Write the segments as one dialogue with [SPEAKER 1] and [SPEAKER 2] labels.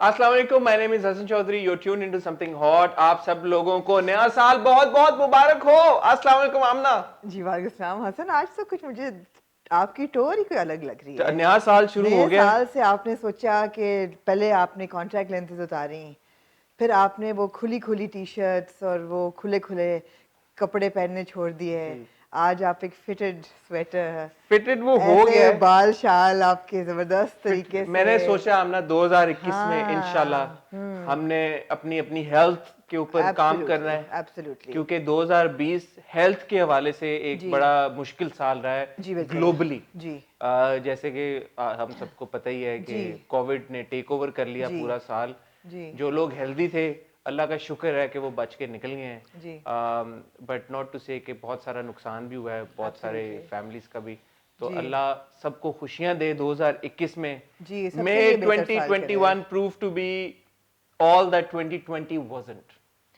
[SPEAKER 1] अस्सलाम वालेकुम, my name is Hasan Chaudhry, you tune into something hot. आप सब लोगों को नया साल बहुत बहुत मुबारक हो। अस्सलाम वालेकुम आमना।
[SPEAKER 2] जी वालेकुम सलाम हसन। आज तो कुछ मुझे आपकी टोर ही कोई अलग लग रही है।
[SPEAKER 1] नया साल शुरू हो
[SPEAKER 2] नए
[SPEAKER 1] गया है।
[SPEAKER 2] साल से आपने सोचा कि पहले आपने कॉन्टैक्ट लेंसेज उतारी, फिर आपने वो खुली खुली टी शर्ट्स और वो खुले खुले कपड़े पहनने छोड़ दिए।
[SPEAKER 1] जी,
[SPEAKER 2] आज आप एक फिटेड स्वेटर,
[SPEAKER 1] फिटेड वो हो
[SPEAKER 2] ऐसे
[SPEAKER 1] गया है।
[SPEAKER 2] बाल शाल आपके जबरदस्त
[SPEAKER 1] फिट
[SPEAKER 2] तरीके से।
[SPEAKER 1] मैंने सोचा आमना 2021 में
[SPEAKER 2] हाँ,
[SPEAKER 1] इंशाल्लाह हमने अपनी अपनी हेल्थ के ऊपर काम करना
[SPEAKER 2] एब्सोल्युटली
[SPEAKER 1] है,
[SPEAKER 2] एब्सोल्युटली।
[SPEAKER 1] क्योंकि 2020 हेल्थ के हवाले से एक
[SPEAKER 2] जी
[SPEAKER 1] बड़ा मुश्किल साल रहा है
[SPEAKER 2] जी बिल्कुल।
[SPEAKER 1] ग्लोबली।
[SPEAKER 2] जी
[SPEAKER 1] जैसे कि हम सबको पता ही है कि
[SPEAKER 2] जी
[SPEAKER 1] कोविड ने टेक ओवर कर लिया
[SPEAKER 2] जी
[SPEAKER 1] पूरा साल।
[SPEAKER 2] जी
[SPEAKER 1] जो लोग हेल्दी थे, अल्लाह का शुक्र है कि वो बच के निकल गए हैं।
[SPEAKER 2] जी
[SPEAKER 1] बट नॉट टू से कि बहुत सारा नुकसान भी हुआ है, बहुत सारे
[SPEAKER 2] एब्सोल्युटली।
[SPEAKER 1] फैमिलीज का भी। तो
[SPEAKER 2] जी
[SPEAKER 1] अल्लाह सबको खुशियां दे 2021 में।
[SPEAKER 2] जी सबके
[SPEAKER 1] मे
[SPEAKER 2] लिए बेहतर साल करे।
[SPEAKER 1] 2021 prove to be all that 2020 wasn't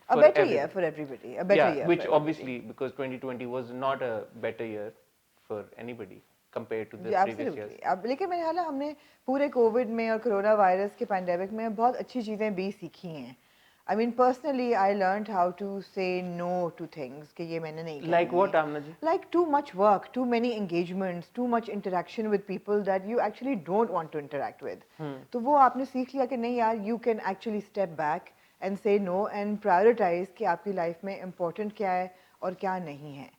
[SPEAKER 2] A
[SPEAKER 1] for
[SPEAKER 2] better year
[SPEAKER 1] everybody.
[SPEAKER 2] for everybody. A better
[SPEAKER 1] Yeah,
[SPEAKER 2] year for
[SPEAKER 1] which
[SPEAKER 2] everybody.
[SPEAKER 1] obviously because 2020 was not a better year for anybody compared to
[SPEAKER 2] जी
[SPEAKER 1] the previous years.
[SPEAKER 2] Absolutely. अब लेकिन मेरे ख्याल है हमने पूरे Covid में और कोरोना वायरस के पैंडेमिक में बहुत अच्छी चीज़ें भी सीखी हैं। I mean personally I learned how to say no to things कि ये मैंने नहीं
[SPEAKER 1] Like
[SPEAKER 2] करनी
[SPEAKER 1] what,
[SPEAKER 2] है।
[SPEAKER 1] Amna ji?
[SPEAKER 2] Like too much work, too many engagements, too much interaction with people that you actually don't want to interact with. तो वो आपने सीख लिया कि नहीं यार, you can actually step back and say no and prioritise कि आपकी लाइफ में इम्पोर्टेंट क्या है और क्या नहीं है।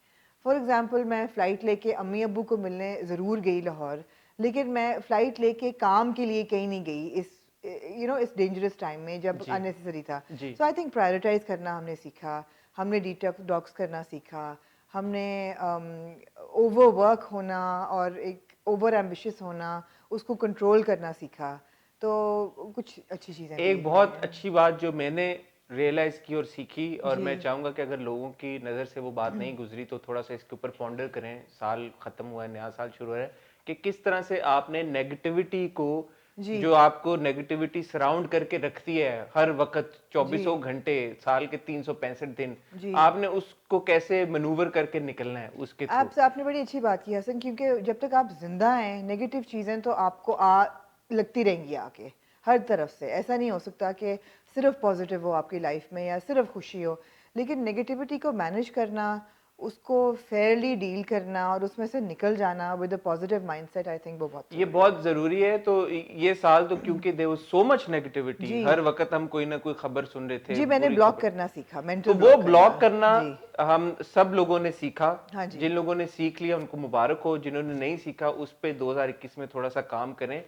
[SPEAKER 2] फॉर एग्ज़ाम्पल मैं फ़्लाइट लेके अम्मी अब्बू को मिलने ज़रूर गई लाहौर, लेकिन मैं फ़्लाइट लेके काम के लिए कहीं नहीं गई इस इस डेंजरस टाइम में जब
[SPEAKER 1] जी,
[SPEAKER 2] अननेसेसरी था।
[SPEAKER 1] जी,
[SPEAKER 2] सो आई थिंक प्रायोरिटाइज करना हमने सीखा, हमने डिटॉक्स करना सीखा, हमने ओवर वर्क होना और एक ओवर एम्बिशियस होना, उसको कंट्रोल करना सीखा। तो कुछ अच्छी चीज़ें भी
[SPEAKER 1] एक बहुत
[SPEAKER 2] हैं।
[SPEAKER 1] अच्छी बात जो मैंने रियलाइज की और सीखी, और
[SPEAKER 2] जी
[SPEAKER 1] मैं चाहूंगा कि अगर लोगों की नज़र से वो बात नहीं गुजरी तो थोड़ा सा इसके ऊपर पॉन्डर करें। साल खत्म हुआ है, नया साल शुरू है, कि किस तरह से आपने नेगेटिविटी को,
[SPEAKER 2] जी
[SPEAKER 1] जो आपको नेगेटिविटी सराउंड करके रखती है हर वक्त
[SPEAKER 2] जी
[SPEAKER 1] 24 घंटे साल के 365 दिन,
[SPEAKER 2] जी
[SPEAKER 1] आपने उसको कैसे मनूवर करके निकलना है उसके थ्रू।
[SPEAKER 2] आपसे आपने बड़ी अच्छी बात की हसन, क्योंकि जब तक आप जिंदा हैं नेगेटिव चीज़ें तो आपको आ लगती रहेंगी आके हर तरफ से। ऐसा नहीं हो सकता कि सिर्फ पॉजिटिव हो आपकी लाइफ में या सिर्फ खुशी हो। लेकिन नेगेटिविटी को मैनेज करना, उसको फेयरली डील करना और उसमें से निकल जाना with a positive mindset, I think वो बहुत
[SPEAKER 1] ये
[SPEAKER 2] ज़रूरी है।
[SPEAKER 1] बहुत जरूरी है। तो ये साल तो क्योंकि there was so much negativity,
[SPEAKER 2] जी
[SPEAKER 1] हर वक्त हम कोई ना कोई खबर सुन रहे थे,
[SPEAKER 2] जी मैंने
[SPEAKER 1] बुरी
[SPEAKER 2] ब्लॉक
[SPEAKER 1] खबर।
[SPEAKER 2] करना सीखा,
[SPEAKER 1] तो
[SPEAKER 2] मेंटल
[SPEAKER 1] वो
[SPEAKER 2] ब्लॉक करना।
[SPEAKER 1] ब्लॉक करना
[SPEAKER 2] जी
[SPEAKER 1] हम सब लोगों ने सीखा।
[SPEAKER 2] हाँ जी
[SPEAKER 1] जिन लोगों ने सीख लिया उनको मुबारक हो, जिन्होंने नहीं सीखा उस पे 2021 में थोड़ा सा काम करें।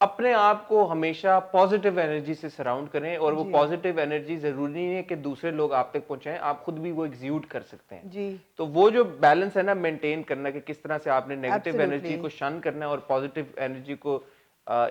[SPEAKER 1] अपने आप को हमेशा पॉजिटिव एनर्जी से सराउंड करें, और वो
[SPEAKER 2] जी
[SPEAKER 1] पॉजिटिव एनर्जी जरूरी नहीं है कि दूसरे लोग आप तक पहुंचाएं, आप खुद भी वो एग्जीक्यूट कर सकते हैं।
[SPEAKER 2] जी
[SPEAKER 1] तो वो जो बैलेंस है ना मेंटेन करना, कि किस तरह से आपने नेगेटिव
[SPEAKER 2] एब्सोल्युटली
[SPEAKER 1] एनर्जी को शन करना है और पॉजिटिव एनर्जी को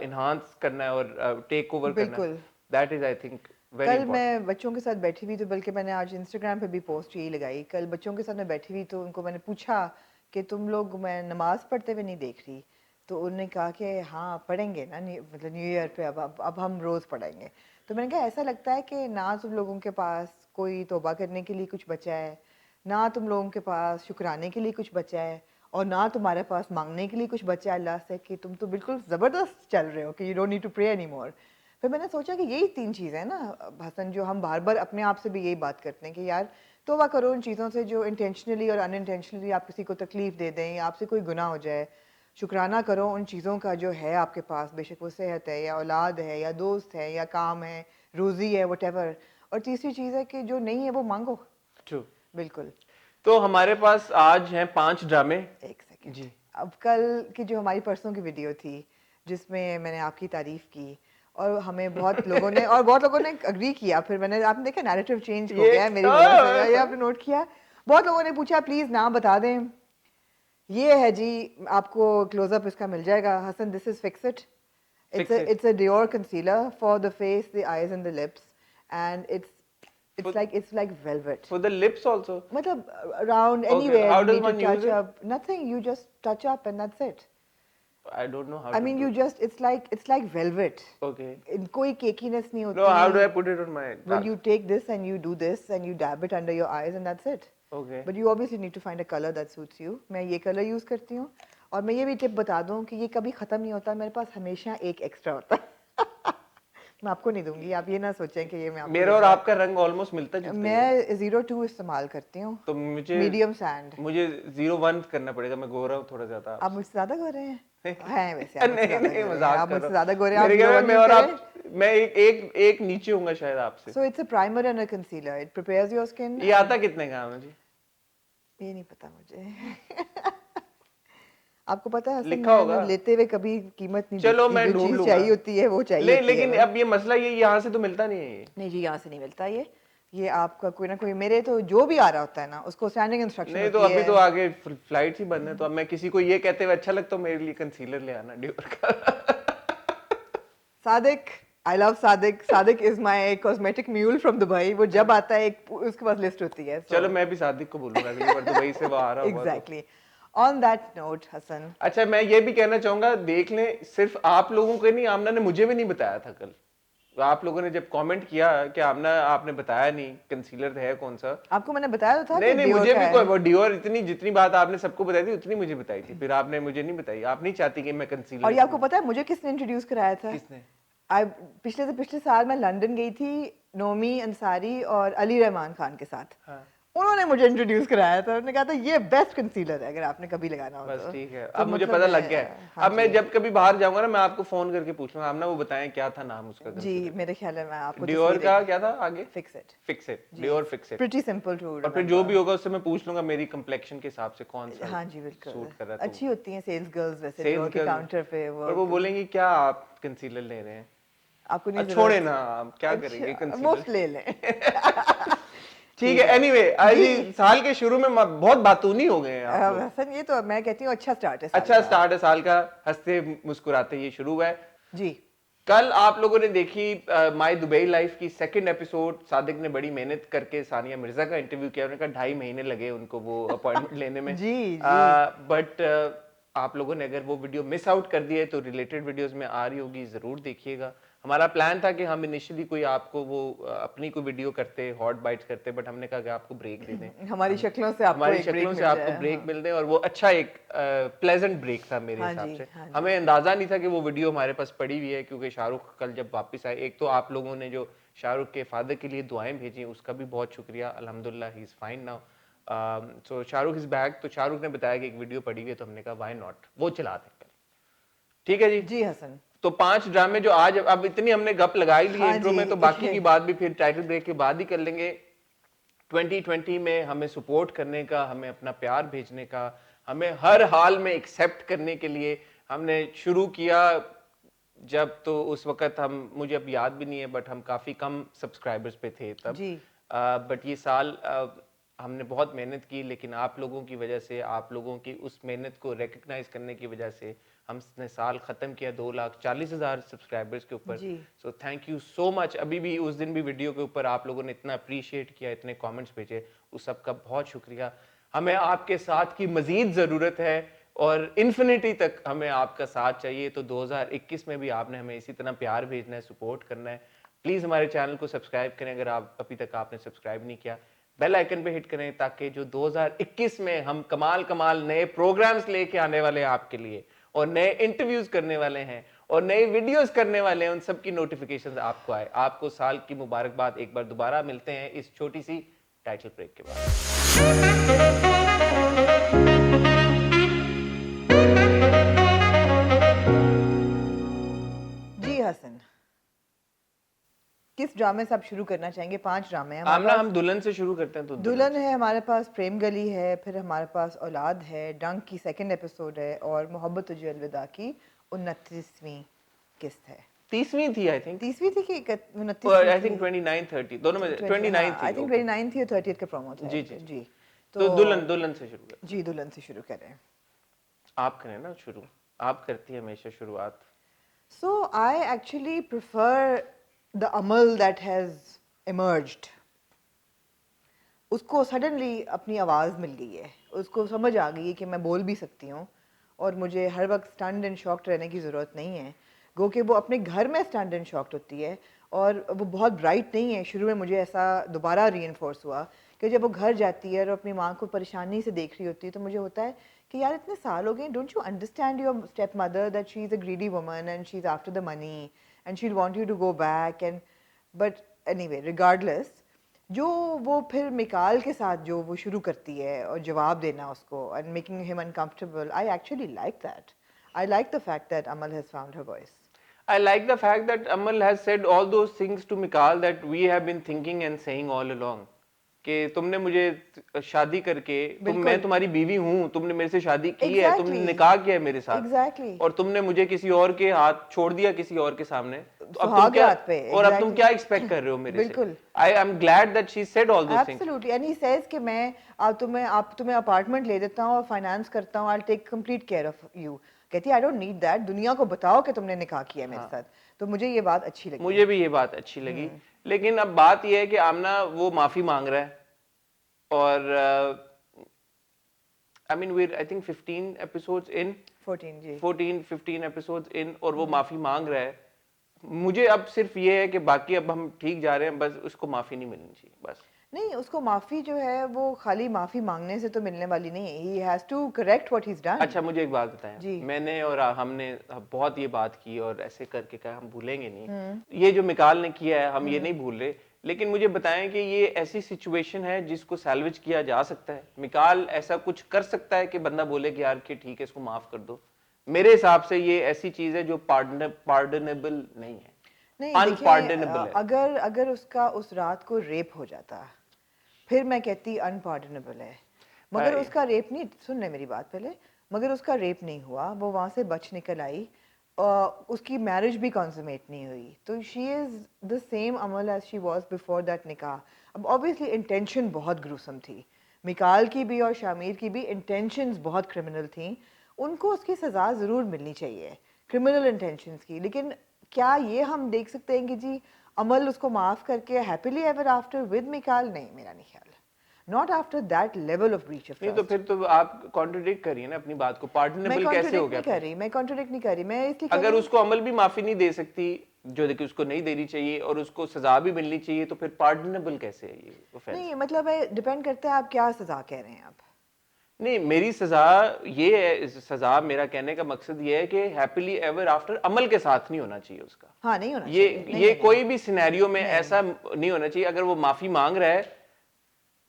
[SPEAKER 1] इन्हांस करना है और टेक ओवर करना है।
[SPEAKER 2] बिल्कुल।
[SPEAKER 1] That is I think very
[SPEAKER 2] कल
[SPEAKER 1] इंपॉर्टेंट।
[SPEAKER 2] मैं बच्चों के साथ बैठी हुई, तो बल्कि मैंने आज इंस्टाग्राम पे भी पोस्ट यही लगाई। कल बच्चों के साथ मैं बैठी हुई तो उनको मैंने पूछा कि तुम लोग मैं नमाज पढ़ते हुए नहीं देख रही। तो उन्होंने कहा कि हाँ पढ़ेंगे ना, मतलब न्यू ईयर पे अब हम रोज़ पढ़ेंगे। तो मैंने कहा ऐसा लगता है कि ना तुम लोगों के पास कोई तौबा करने के लिए कुछ बचा है, ना तुम लोगों के पास शुक्राने के लिए कुछ बचा है, और ना तुम्हारे पास मांगने के लिए कुछ बचा है अल्लाह से, कि तुम तो बिल्कुल ज़बरदस्त चल रहे हो कि you don't need to pray any more. फिर मैंने सोचा कि यही तीन चीज़ें हैं ना हसन, जो हम बार बार अपने आप से भी यही बात करते हैं कि यार तौबा करो उन चीज़ों से जो इंटेंशनली और अनइंटेंशनली आप किसी को तकलीफ़ दे दें या आपसे कोई गुनाह हो जाए। शुक्राना करो उन चीज़ों का जो है आपके पास, बेशक वो सेहत है या औलाद है या दोस्त है या काम है, रोज़ी है, वटेवर। और तीसरी चीज़ है कि जो नहीं है वो मांगो।
[SPEAKER 1] ट्रू।
[SPEAKER 2] बिल्कुल।
[SPEAKER 1] तो हमारे पास आज हैं 5 ड्रामे।
[SPEAKER 2] एक सेकेंड।
[SPEAKER 1] जी,
[SPEAKER 2] अब कल की जो हमारी परसों की वीडियो थी जिसमें मैंने आपकी तारीफ की, और हमें बहुत लोगों ने अग्री किया। फिर मैंने, आपने देखा नैरेटिव चेंज हो
[SPEAKER 1] ये
[SPEAKER 2] गया है मेरी वजह से, ये आपने नोट किया। बहुत लोगों ने पूछा प्लीज़ नाम बता दें। ये है जी, आपको क्लोजअप इसका मिल जाएगा Hasan. This is fix it.
[SPEAKER 1] Fix it.
[SPEAKER 2] It's a Dior concealer for the face, the eyes and the lips, and
[SPEAKER 1] For
[SPEAKER 2] it's like velvet.
[SPEAKER 1] for the lips also.
[SPEAKER 2] मतलब around
[SPEAKER 1] Okay,
[SPEAKER 2] anywhere
[SPEAKER 1] how
[SPEAKER 2] you
[SPEAKER 1] does
[SPEAKER 2] need to
[SPEAKER 1] one use
[SPEAKER 2] touch
[SPEAKER 1] it?
[SPEAKER 2] up, nothing, you just touch up and that's it.
[SPEAKER 1] I don't know how
[SPEAKER 2] I
[SPEAKER 1] to
[SPEAKER 2] mean,
[SPEAKER 1] do
[SPEAKER 2] you
[SPEAKER 1] it.
[SPEAKER 2] just, it's like velvet.
[SPEAKER 1] Okay.
[SPEAKER 2] कोई केकीनेस नहीं
[SPEAKER 1] No, how do
[SPEAKER 2] होती।
[SPEAKER 1] I put it on my
[SPEAKER 2] Well,
[SPEAKER 1] dark?
[SPEAKER 2] you take this and you do this and you dab it under your eyes and that's it.
[SPEAKER 1] Okay.
[SPEAKER 2] But you obviously need to find a color that suits you. मैं ये colour use करती हूँ। और मैं ये भी tip बता दूँ कि ये कभी ख़त्म नहीं होता, मेरे पास हमेशा एक एक्स्ट्रा होता है। मैं आपको नहीं दूंगी, आप ये ना सोचें कि ये मैं आपको
[SPEAKER 1] मेरा और
[SPEAKER 2] दूंगा।
[SPEAKER 1] आपका रंग ऑलमोस्ट मिलता जुलता ही है।
[SPEAKER 2] मैं 02 इस्तेमाल करती हूँ,
[SPEAKER 1] तो मुझे
[SPEAKER 2] मीडियम सैंड।
[SPEAKER 1] मुझे 01 करना पड़ेगा, मैं गोरा हूँ थोड़ा ज्यादा
[SPEAKER 2] आप
[SPEAKER 1] आपसे।
[SPEAKER 2] मुझसे ज्यादा गोरे हैं? हैं वैसे आप मुझसे
[SPEAKER 1] नहीं
[SPEAKER 2] ज्यादा
[SPEAKER 1] नहीं,
[SPEAKER 2] गोरे हैं,
[SPEAKER 1] मजाक
[SPEAKER 2] आप
[SPEAKER 1] कर
[SPEAKER 2] मुझसे
[SPEAKER 1] रहा
[SPEAKER 2] ज्यादा गोरे
[SPEAKER 1] हूँ।
[SPEAKER 2] हैं, आप
[SPEAKER 1] मेरे ख्याल में
[SPEAKER 2] 01
[SPEAKER 1] मैं
[SPEAKER 2] यूज
[SPEAKER 1] और
[SPEAKER 2] करें।
[SPEAKER 1] आप, मैं एक नीचे हूँगा शायद आपसे।
[SPEAKER 2] So it's a primer and a concealer, it prepares your skin.
[SPEAKER 1] ये आता कितने का है मुझे?
[SPEAKER 2] ये नहीं पता मुझे। आपको पता है हसन,
[SPEAKER 1] लिखा होगा।
[SPEAKER 2] मैंने लेते हुए कभी कीमत नहीं
[SPEAKER 1] चलो
[SPEAKER 2] देखती,
[SPEAKER 1] मैं
[SPEAKER 2] जो
[SPEAKER 1] ढूंढ
[SPEAKER 2] चीज
[SPEAKER 1] लूंगा।
[SPEAKER 2] चाहिए होती है वो चाहिए
[SPEAKER 1] नहीं
[SPEAKER 2] होती है
[SPEAKER 1] लेकिन
[SPEAKER 2] बस।
[SPEAKER 1] अब ये मसला ये यहाँ से तो मिलता नहीं है ये।
[SPEAKER 2] नहीं जी, यहाँ से नहीं मिलता ये आपका कोई ना कोई, मेरे तो जो भी आ रहा होता है ना उसको स्टैंडिंग इंस्ट्रक्शन
[SPEAKER 1] नहीं तो
[SPEAKER 2] होती
[SPEAKER 1] अभी
[SPEAKER 2] है।
[SPEAKER 1] तो आगे फ्लाइट ही बंद है, तो अब मैं किसी को ये कहते हुए अच्छा लगता हूँ मेरे लिए कंसीलर ले आना डियोर का।
[SPEAKER 2] Sadiq, I love Sadiq, Sadiq is my cosmetic mule from Dubai. वो जब आता है एक उसके पास लिस्ट होती है।
[SPEAKER 1] चलो मैं भी सादिक को बोलूंगा अगली बार दुबई से वो आ रहा होगा तो।
[SPEAKER 2] Exactly. On that note Hasan,
[SPEAKER 1] अच्छा मैं ये भी कहना चाहूंगा, देख लें सिर्फ आप लोगों को नहीं, आमना ने मुझे भी नहीं बताया था कल। तो आप लोगों ने जब कमेंट किया कि आमना आपने बताया नहीं कंसीलर है कौन सा।
[SPEAKER 2] आपको मैंने बताया तो था
[SPEAKER 1] नहीं
[SPEAKER 2] कि
[SPEAKER 1] नहीं,
[SPEAKER 2] डियोर
[SPEAKER 1] मुझे
[SPEAKER 2] का
[SPEAKER 1] भी कोई
[SPEAKER 2] है।
[SPEAKER 1] वो डियोर इतनी जितनी बात आपने सबको बताई थी उतनी मुझे बताई थी, फिर आपने मुझे नहीं बताई। आप नहीं चाहती कि मैं
[SPEAKER 2] और
[SPEAKER 1] कंसीलर
[SPEAKER 2] ये आपको पता है मुझे किसने इंट्रोड्यूस कराया था?
[SPEAKER 1] किसने?
[SPEAKER 2] आई पिछले से पिछले साल मैं लंदन गई थी नोमी अंसारी और अली रहमान खान के साथ।
[SPEAKER 1] हाँ
[SPEAKER 2] उन्होंने मुझे इंट्रोड्यूस कराया था, उन्होंने कहा था ये बेस्ट कंसीलर है अगर आपने कभी लगाना हो
[SPEAKER 1] बस
[SPEAKER 2] तो।
[SPEAKER 1] ठीक है,
[SPEAKER 2] तो
[SPEAKER 1] अब मुझे
[SPEAKER 2] मतलब
[SPEAKER 1] पता लग गया
[SPEAKER 2] मैं,
[SPEAKER 1] है।
[SPEAKER 2] हाँ
[SPEAKER 1] अब मैं
[SPEAKER 2] जी
[SPEAKER 1] जब कभी बाहर जाऊंगा ना मैं आपको फोन करके पूछ लूंगा, आप ना वो बताएं क्या था नाम उसका
[SPEAKER 2] जी,
[SPEAKER 1] कंसीलर
[SPEAKER 2] मेरे ख्याल है मैं
[SPEAKER 1] का,
[SPEAKER 2] आपको
[SPEAKER 1] डियोर
[SPEAKER 2] तस्वीर
[SPEAKER 1] का
[SPEAKER 2] एक
[SPEAKER 1] क्या था आगे?
[SPEAKER 2] Fix it.
[SPEAKER 1] फिक्स इट,
[SPEAKER 2] जी,
[SPEAKER 1] Dior fix it.
[SPEAKER 2] Pretty simple too
[SPEAKER 1] और फिर जो भी
[SPEAKER 2] रिमेंबर।
[SPEAKER 1] होगा उससे मैं पूछ लूंगा मेरी कम्प्लेक्शन के हिसाब से कौन सा
[SPEAKER 2] हाँ जी बिल्कुल,
[SPEAKER 1] सूट कर रहा है, तो
[SPEAKER 2] अच्छी होती हैं सेल्स गर्ल्स वैसे
[SPEAKER 1] सेल्स
[SPEAKER 2] डियोर के
[SPEAKER 1] गर्ल।
[SPEAKER 2] काउंटर पे
[SPEAKER 1] और वो
[SPEAKER 2] वो।
[SPEAKER 1] बोलेंगी क्या आप कंसीलर ले रहे हैं?
[SPEAKER 2] आपको नहीं
[SPEAKER 1] छोड़े
[SPEAKER 2] जरूरत?
[SPEAKER 1] ना, आप क्या करेंगे
[SPEAKER 2] अच्छा,
[SPEAKER 1] कंसीलर।
[SPEAKER 2] मुफ्त ले लें।
[SPEAKER 1] ठीक है, एनीवे आज ही साल के शुरू में बहुत बातूनी हो गए हैं आप लोग।
[SPEAKER 2] हसन ये तो मैं कहती हूँ अच्छा स्टार्ट है साल
[SPEAKER 1] अच्छा
[SPEAKER 2] का।
[SPEAKER 1] स्टार्ट है साल का, हंसते मुस्कुराते ये शुरू हुआ है।
[SPEAKER 2] जी
[SPEAKER 1] कल आप लोगों ने देखी माय दुबई लाइफ की सेकंड एपिसोड। सादिक ने बड़ी मेहनत करके सानिया मिर्जा का इंटरव्यू किया, उन्होंने कहा 2.5 महीने लगे उनको वो अपॉइंटमेंट लेने में।
[SPEAKER 2] जी जी
[SPEAKER 1] बट आप लोगों ने अगर वो वीडियो मिस आउट कर दिया है तो रिलेटेड वीडियोस में आ रही होगी, जरूर देखिएगा। हमारा प्लान था कि हम इनिशियली कोई आपको वो अपनी कोई वीडियो करते, हॉट बाइट्स करते, बट हमने कहा कि आपको ब्रेक दे दें।
[SPEAKER 2] हमारी
[SPEAKER 1] हम
[SPEAKER 2] शक्लों से आपको
[SPEAKER 1] हमारी
[SPEAKER 2] एक ब्रेक
[SPEAKER 1] शक्लों से
[SPEAKER 2] मिल
[SPEAKER 1] आपको
[SPEAKER 2] जाए।
[SPEAKER 1] ब्रेक
[SPEAKER 2] हाँ
[SPEAKER 1] मिल दे, और वो अच्छा एक प्लेजेंट ब्रेक था मेरे
[SPEAKER 2] हाँ
[SPEAKER 1] हिसाब
[SPEAKER 2] जी
[SPEAKER 1] से।
[SPEAKER 2] हाँ जी।
[SPEAKER 1] हमें अंदाजा नहीं था कि वो वीडियो हमारे पास पड़ी हुई है, क्योंकि शाहरुख कल जब वापस आए, एक तो आप लोगों ने जो शाहरुख के फादर के लिए दुआएं भेजी उसका भी बहुत शुक्रिया, अल्हम्दुलिल्लाह he is fine now. So Shahrukh is back. तो शाहरुख ने बताया कि एक वीडियो पड़ी हुई है, तो हमने कहा व्हाई नॉट, वो चला दें कल। ठीक है जी।
[SPEAKER 2] जी हसन।
[SPEAKER 1] तो 5 ड्रामे जो आज, अब इतनी हमने गप लगा ही ली है
[SPEAKER 2] हाँ
[SPEAKER 1] इंट्रो
[SPEAKER 2] जी।
[SPEAKER 1] में, तो बाकी की बात भी फिर टाइटल ब्रेक के बाद ही कर लेंगे। 2020 में हमें सपोर्ट करने का, हमें अपना प्यार भेजने का, हमें हर हाल में एक्सेप्ट करने के लिए हमने शुरू किया जब, तो उस वक्त हम, मुझे अब याद भी नहीं है, बट हम काफ़ी कम सब्सक्राइबर्स पे थे तब।
[SPEAKER 2] जी
[SPEAKER 1] बट ये साल हमने बहुत मेहनत की, लेकिन आप लोगों की वजह से, आप लोगों की उस मेहनत को रिकग्नाइज करने की वजह से हमने साल ख़त्म किया 2,40,000 सब्सक्राइबर्स के ऊपर।
[SPEAKER 2] जी
[SPEAKER 1] so thank you so much. अभी भी उस दिन भी वीडियो के ऊपर आप लोगों ने इतना अप्रिशिएट किया, इतने कमेंट्स भेजे, उस सब का बहुत शुक्रिया। हमें आपके साथ की मज़ीद ज़रूरत है और इन्फिनिटी तक हमें आपका साथ चाहिए। तो 2021 में भी आपने हमें इसी तरह प्यार भेजना है, सपोर्ट करना है। प्लीज़ हमारे चैनल को सब्सक्राइब करें अगर आप अभी तक आपने सब्सक्राइब नहीं किया। बेल आइकन पे हिट करें ताकि जो 2021 में हम कमाल कमाल नए प्रोग्राम्स लेके आने वाले हैं आपके लिए, और नए इंटरव्यूज करने वाले हैं और नए वीडियोस करने वाले हैं, उन सब की नोटिफिकेशंस आपको आए। आपको साल की मुबारकबाद। एक बार दोबारा मिलते हैं इस छोटी सी टाइटल ब्रेक के बाद।
[SPEAKER 2] जी हसन, किस ड्रामे से आप शुरू करना चाहेंगे? 5 ड्रामे हैं हमारे
[SPEAKER 1] आमना,
[SPEAKER 2] पास।
[SPEAKER 1] हम दुल्हन से शुरू करते हैं, तो
[SPEAKER 2] दुल्हन
[SPEAKER 1] से।
[SPEAKER 2] है हमारे पास, प्रेम गली है, फिर हमारे पास औलाद है, डंक की सेकंड एपिसोड है, और मोहब्बत तुझे अलविदा की 29वीं किस्त है।
[SPEAKER 1] 30वीं थी आई थिंक,
[SPEAKER 2] 30वीं थी कि 29वीं
[SPEAKER 1] आई
[SPEAKER 2] थी?
[SPEAKER 1] थिंक 29 30 दोनों में
[SPEAKER 2] 20 हाँ
[SPEAKER 1] 29 थी।
[SPEAKER 2] आई थिंक
[SPEAKER 1] ओके
[SPEAKER 2] 29 थी और 30th का प्रोमो था।
[SPEAKER 1] जी जी जी।
[SPEAKER 2] जी
[SPEAKER 1] तो
[SPEAKER 2] तो
[SPEAKER 1] दुल्हन दुल्हन से शुरू करते
[SPEAKER 2] जी दुल्हन से शुरू करें।
[SPEAKER 1] हैं। आप करें ना शुरू, आप करती है हमेशा शुरुआत।
[SPEAKER 2] So I actually prefer the Amal that has emerged. उसको सडनली अपनी आवाज़ मिल गई है, उसको समझ आ गई है कि मैं बोल भी सकती हूँ और मुझे हर वक्त स्टन्ड एंड शॉक्ड रहने की ज़रूरत नहीं है। गो कि वो अपने घर में स्टन्ड एंड शॉक्ड होती है और वो बहुत ब्राइट नहीं है। शुरू में मुझे ऐसा दोबारा रीइंफोर्स हुआ कि जब वो घर जाती है और अपनी माँ को परेशानी से देख रही होती है, तो मुझे होता है कि यार इतने साल हो गए, don't you understand your step mother that she is a greedy woman and she is after the money and she'll want you to go back and but anyway regardless जो वो फिर मिकाल के साथ जो वो शुरू करती है और जवाब देना उसको and making him uncomfortable I actually like that I like the fact that Amal has found her voice
[SPEAKER 1] I like the fact that Amal has said all those things to Mikal that we have been thinking and saying all along. कि तुमने मुझे शादी करके मैं तुम्हारी बीवी हूँ, तुमने मेरे से शादी की है, तुमने निकाह किया है मेरे साथ, और तुमने मुझे किसी और के हाथ छोड़ दिया किसी और के सामने, तो अब तुम क्या और अब तुम क्या एक्सपेक्ट कर रहे हो मेरे से? I am glad that she said all those things.
[SPEAKER 2] Absolutely, and he says कि मैं तुम्हें अपार्टमेंट ले देता हूँ और फाइनेंस करता हूँ, I'll take complete care of you. कहती है I don't need that, दुनिया को बताओ कि तुमने निकाह किया है मेरे साथ. तो मुझे ये बात अच्छी लगी.
[SPEAKER 1] मुझे भी ये बात अच्छी लगी, लेकिन अब बात ये है कि आमना वो माफी मांग रहा है और I mean we're I think 15 episodes in 15 episodes in और वो माफी मांग रहा है. मुझे अब सिर्फ ये है कि बाकी अब हम ठीक जा रहे हैं, बस उसको माफी नहीं मिलनी चाहिए. बस
[SPEAKER 2] नहीं, उसको माफी जो है वो खाली माफी मांगने से तो मिलने वाली नहीं है. He has to correct what he's done.
[SPEAKER 1] अच्छा, मुझे एक बात बताएं. मैंने और हमने बहुत ये बात की और ऐसे करके कहा हम भूलेंगे नहीं. ये जो मिकाल ने किया है हम ये नहीं भूल रहे, लेकिन मुझे बताएं कि ये ऐसी सिचुएशन है जिसको सैल्वेज किया जा सकता है. मिकाल ऐसा कुछ कर सकता है कि बंदा बोले कि यार कि ठीक है इसको माफ कर दो? मेरे हिसाब से ये ऐसी चीज है जो पार्डनेबल नहीं है.
[SPEAKER 2] नहीं, अनपार्डनेबल है. अगर उसका उस रात को रेप हो जाता फिर मैं कहती अनपार्डनेबल है, मगर उसका रेप नहीं. सुनने मेरी बात पहले. मगर उसका रेप नहीं हुआ, वो वहां से बच निकल आई, उसकी मैरिज भी कंसमेट नहीं हुई, तो she is the same Amal as she was before that निकाह. अब ऑब्वियसली इंटेंशन बहुत ग्रूसम थी, मिकाल की भी और शामिर की भी इंटेंशंस बहुत क्रिमिनल थी. उनको उसकी सज़ा ज़रूर मिलनी चाहिए क्रिमिनल इंटेंशंस की. लेकिन क्या ये हम देख सकते हैं कि जी अमल उसको माफ़ करके happily ever after with Mikaal? नहीं, मेरा नहीं ख्याल. Not after that level of breach of trust.
[SPEAKER 1] नहीं तो फिर तो आप कॉन्ट्रडिक्ट करिए ना अपनी बात को. पार्डनेबल कैसे हो गया?
[SPEAKER 2] मैं कॉन्ट्रडिक्ट नहीं कर रही. मैं इसलिए
[SPEAKER 1] अगर उसको अमल भी माफी नहीं दे सकती, जो देखिए उसको नहीं देनी चाहिए, और उसको सजा भी मिलनी चाहिए, तो फिर पार्डनेबल कैसे है ये ऑफेंस?
[SPEAKER 2] नहीं, मतलब डिपेंड करता है आप क्या सजा कह रहे हैं आप.
[SPEAKER 1] नहीं, मेरी सजा ये है, सजा मेरा कहने का मकसद ये है कि हैप्पीली एवर आफ्टर अमल के साथ नहीं होना चाहिए उसका.
[SPEAKER 2] हाँ, नहीं होना चाहिए.
[SPEAKER 1] ये कोई भी सिनेरियो में ऐसा नहीं होना चाहिए. अगर वो माफी मांग रहा है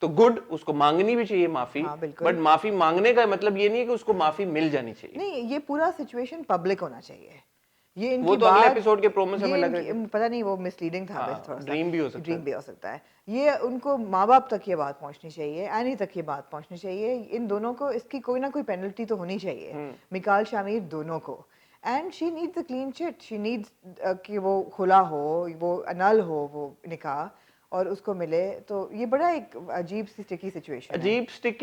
[SPEAKER 1] तो गुड, उसको मांगनी भी चाहिए माफी.
[SPEAKER 2] हाँ,
[SPEAKER 1] बट माफी मांगने का मतलब ये नहीं है कि उसको माफी मिल जानी चाहिए.
[SPEAKER 2] नहीं, ये पूरा सिचुएशन पब्लिक होना चाहिए. ये इनकी
[SPEAKER 1] वो तो अगले एपिसोड के प्रोमो से हमें लग रहा है,
[SPEAKER 2] पता नहीं वो मिसलीडिंग था.
[SPEAKER 1] हाँ,
[SPEAKER 2] थोड़ा सा
[SPEAKER 1] ड्रीम भी हो सकता
[SPEAKER 2] है. ये उनको माँ बाप तक ये बात पहुंचनी चाहिए, एनी तक ये बात पहुंचनी चाहिए. इन दोनों को इसकी कोई ना कोई पेनल्टी तो होनी चाहिए, मिकाल शामिर दोनों को. And she needs a clean chit. She needs कि वो खुला हो, वो अनल हो वो निकाह, और उसको मिले. तो ये बड़ा एक अजीब सी स्टिकी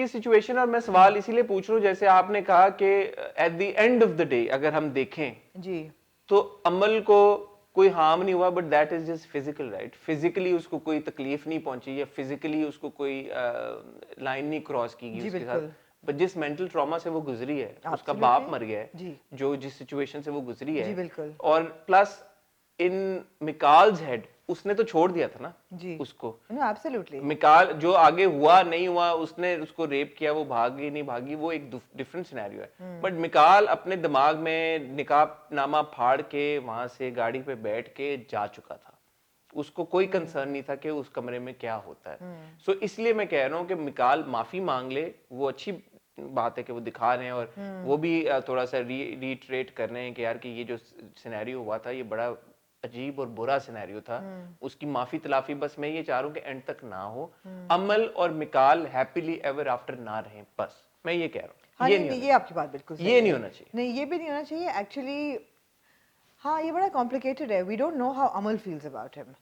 [SPEAKER 2] सिचुएशन. और मैं सवाल इसीलिए पूछ रहा हूँ, जैसे आपने कहा कि eight the end of the day अगर हम देखें जी,
[SPEAKER 1] तो अमल को कोई हार्म नहीं हुआ, but that is just physical, right? Physically उसको कोई तकलीफ नहीं पहुंची, या फिजिकली उसको कोई लाइन नहीं क्रॉस की गई उसके साथ. बट जिस मेंटल ट्रॉमा से वो गुजरी है, उसका बाप मर गया है, जो जिस सिचुएशन से वो गुजरी है, और प्लस इन मिकाल्स हेड उसने तो छोड़ दिया था ना
[SPEAKER 2] जी.
[SPEAKER 1] उसको.
[SPEAKER 2] एब्सोल्युटली.
[SPEAKER 1] मिकाल जो आगे हुआ नहीं हुआ, उसने उसको रेप किया, वो भागी नहीं भागी, वो एक डिफरेंट सिनेरियो है. बट मिकाल अपने दिमाग में निकाहनामा फाड़ के वहां से गाड़ी पे बैठ के जा चुका था. उसको कोई कंसर्न नहीं था कि उस कमरे में क्या होता है. सो इसलिए मैं कह रहा हूँ कि मिकाल माफी मांग ले, वो अच्छी बात है कि वो दिखा रहे हैं, और वो भी थोड़ा सा रीट्रेट कर रहे हैं कि यार कि ये जो सिनेरियो हुआ था ये बड़ा अजीब और बुरा सिनेरियो था. उसकी माफी तलाफी बस मैं ये चाह रहा हूँ कि एंड तक ना हो. अमल और मिकाल हैप्पीली एवर आफ्टर ना रहे, बस मैं ये कह रहा हूँ.
[SPEAKER 2] हाँ, ये आपकी बात बिल्कुल सही
[SPEAKER 1] ये नहीं होना चाहिए.
[SPEAKER 2] नहीं, ये भी नहीं होना चाहिए एक्चुअली. हाँ, ये बड़ा कॉम्प्लिकेटेड है. We don't know how Amal feels about him.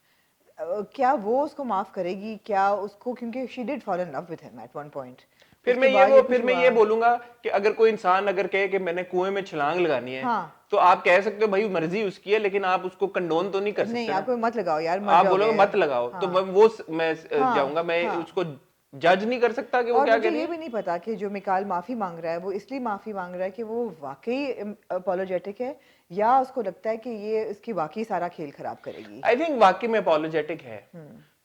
[SPEAKER 2] क्या वो उसको माफ करेगी, क्या उसको, क्योंकि she did fall in love with him at one point.
[SPEAKER 1] फिर मैं ये बोलूंगा कि अगर कोई इंसान अगर कहे कि मैंने कुएं में छलांग लगानी है,
[SPEAKER 2] हाँ,
[SPEAKER 1] तो आप कह सकते हो भाई मर्जी उसकी है, लेकिन आप उसको कंडोन तो नहीं कर सकते.
[SPEAKER 2] नहीं, आप मत लगाओ यार,
[SPEAKER 1] आप बोलोगे मत लगाओ, तो मैं जाऊंगा, मैं उसको जज नहीं कर सकता कि वो क्या कह रही है.
[SPEAKER 2] ये भी नहीं पता कि जो मिकाल माफी मांग रहा है वो इसलिए माफी मांग रहा है कि वो वाकई अपोलोजेटिक है, या उसको लगता है कि ये इसकी वाकई सारा खेल खराब करेगी.
[SPEAKER 1] आई थिंक वाकई में अपोलोजेटिक है,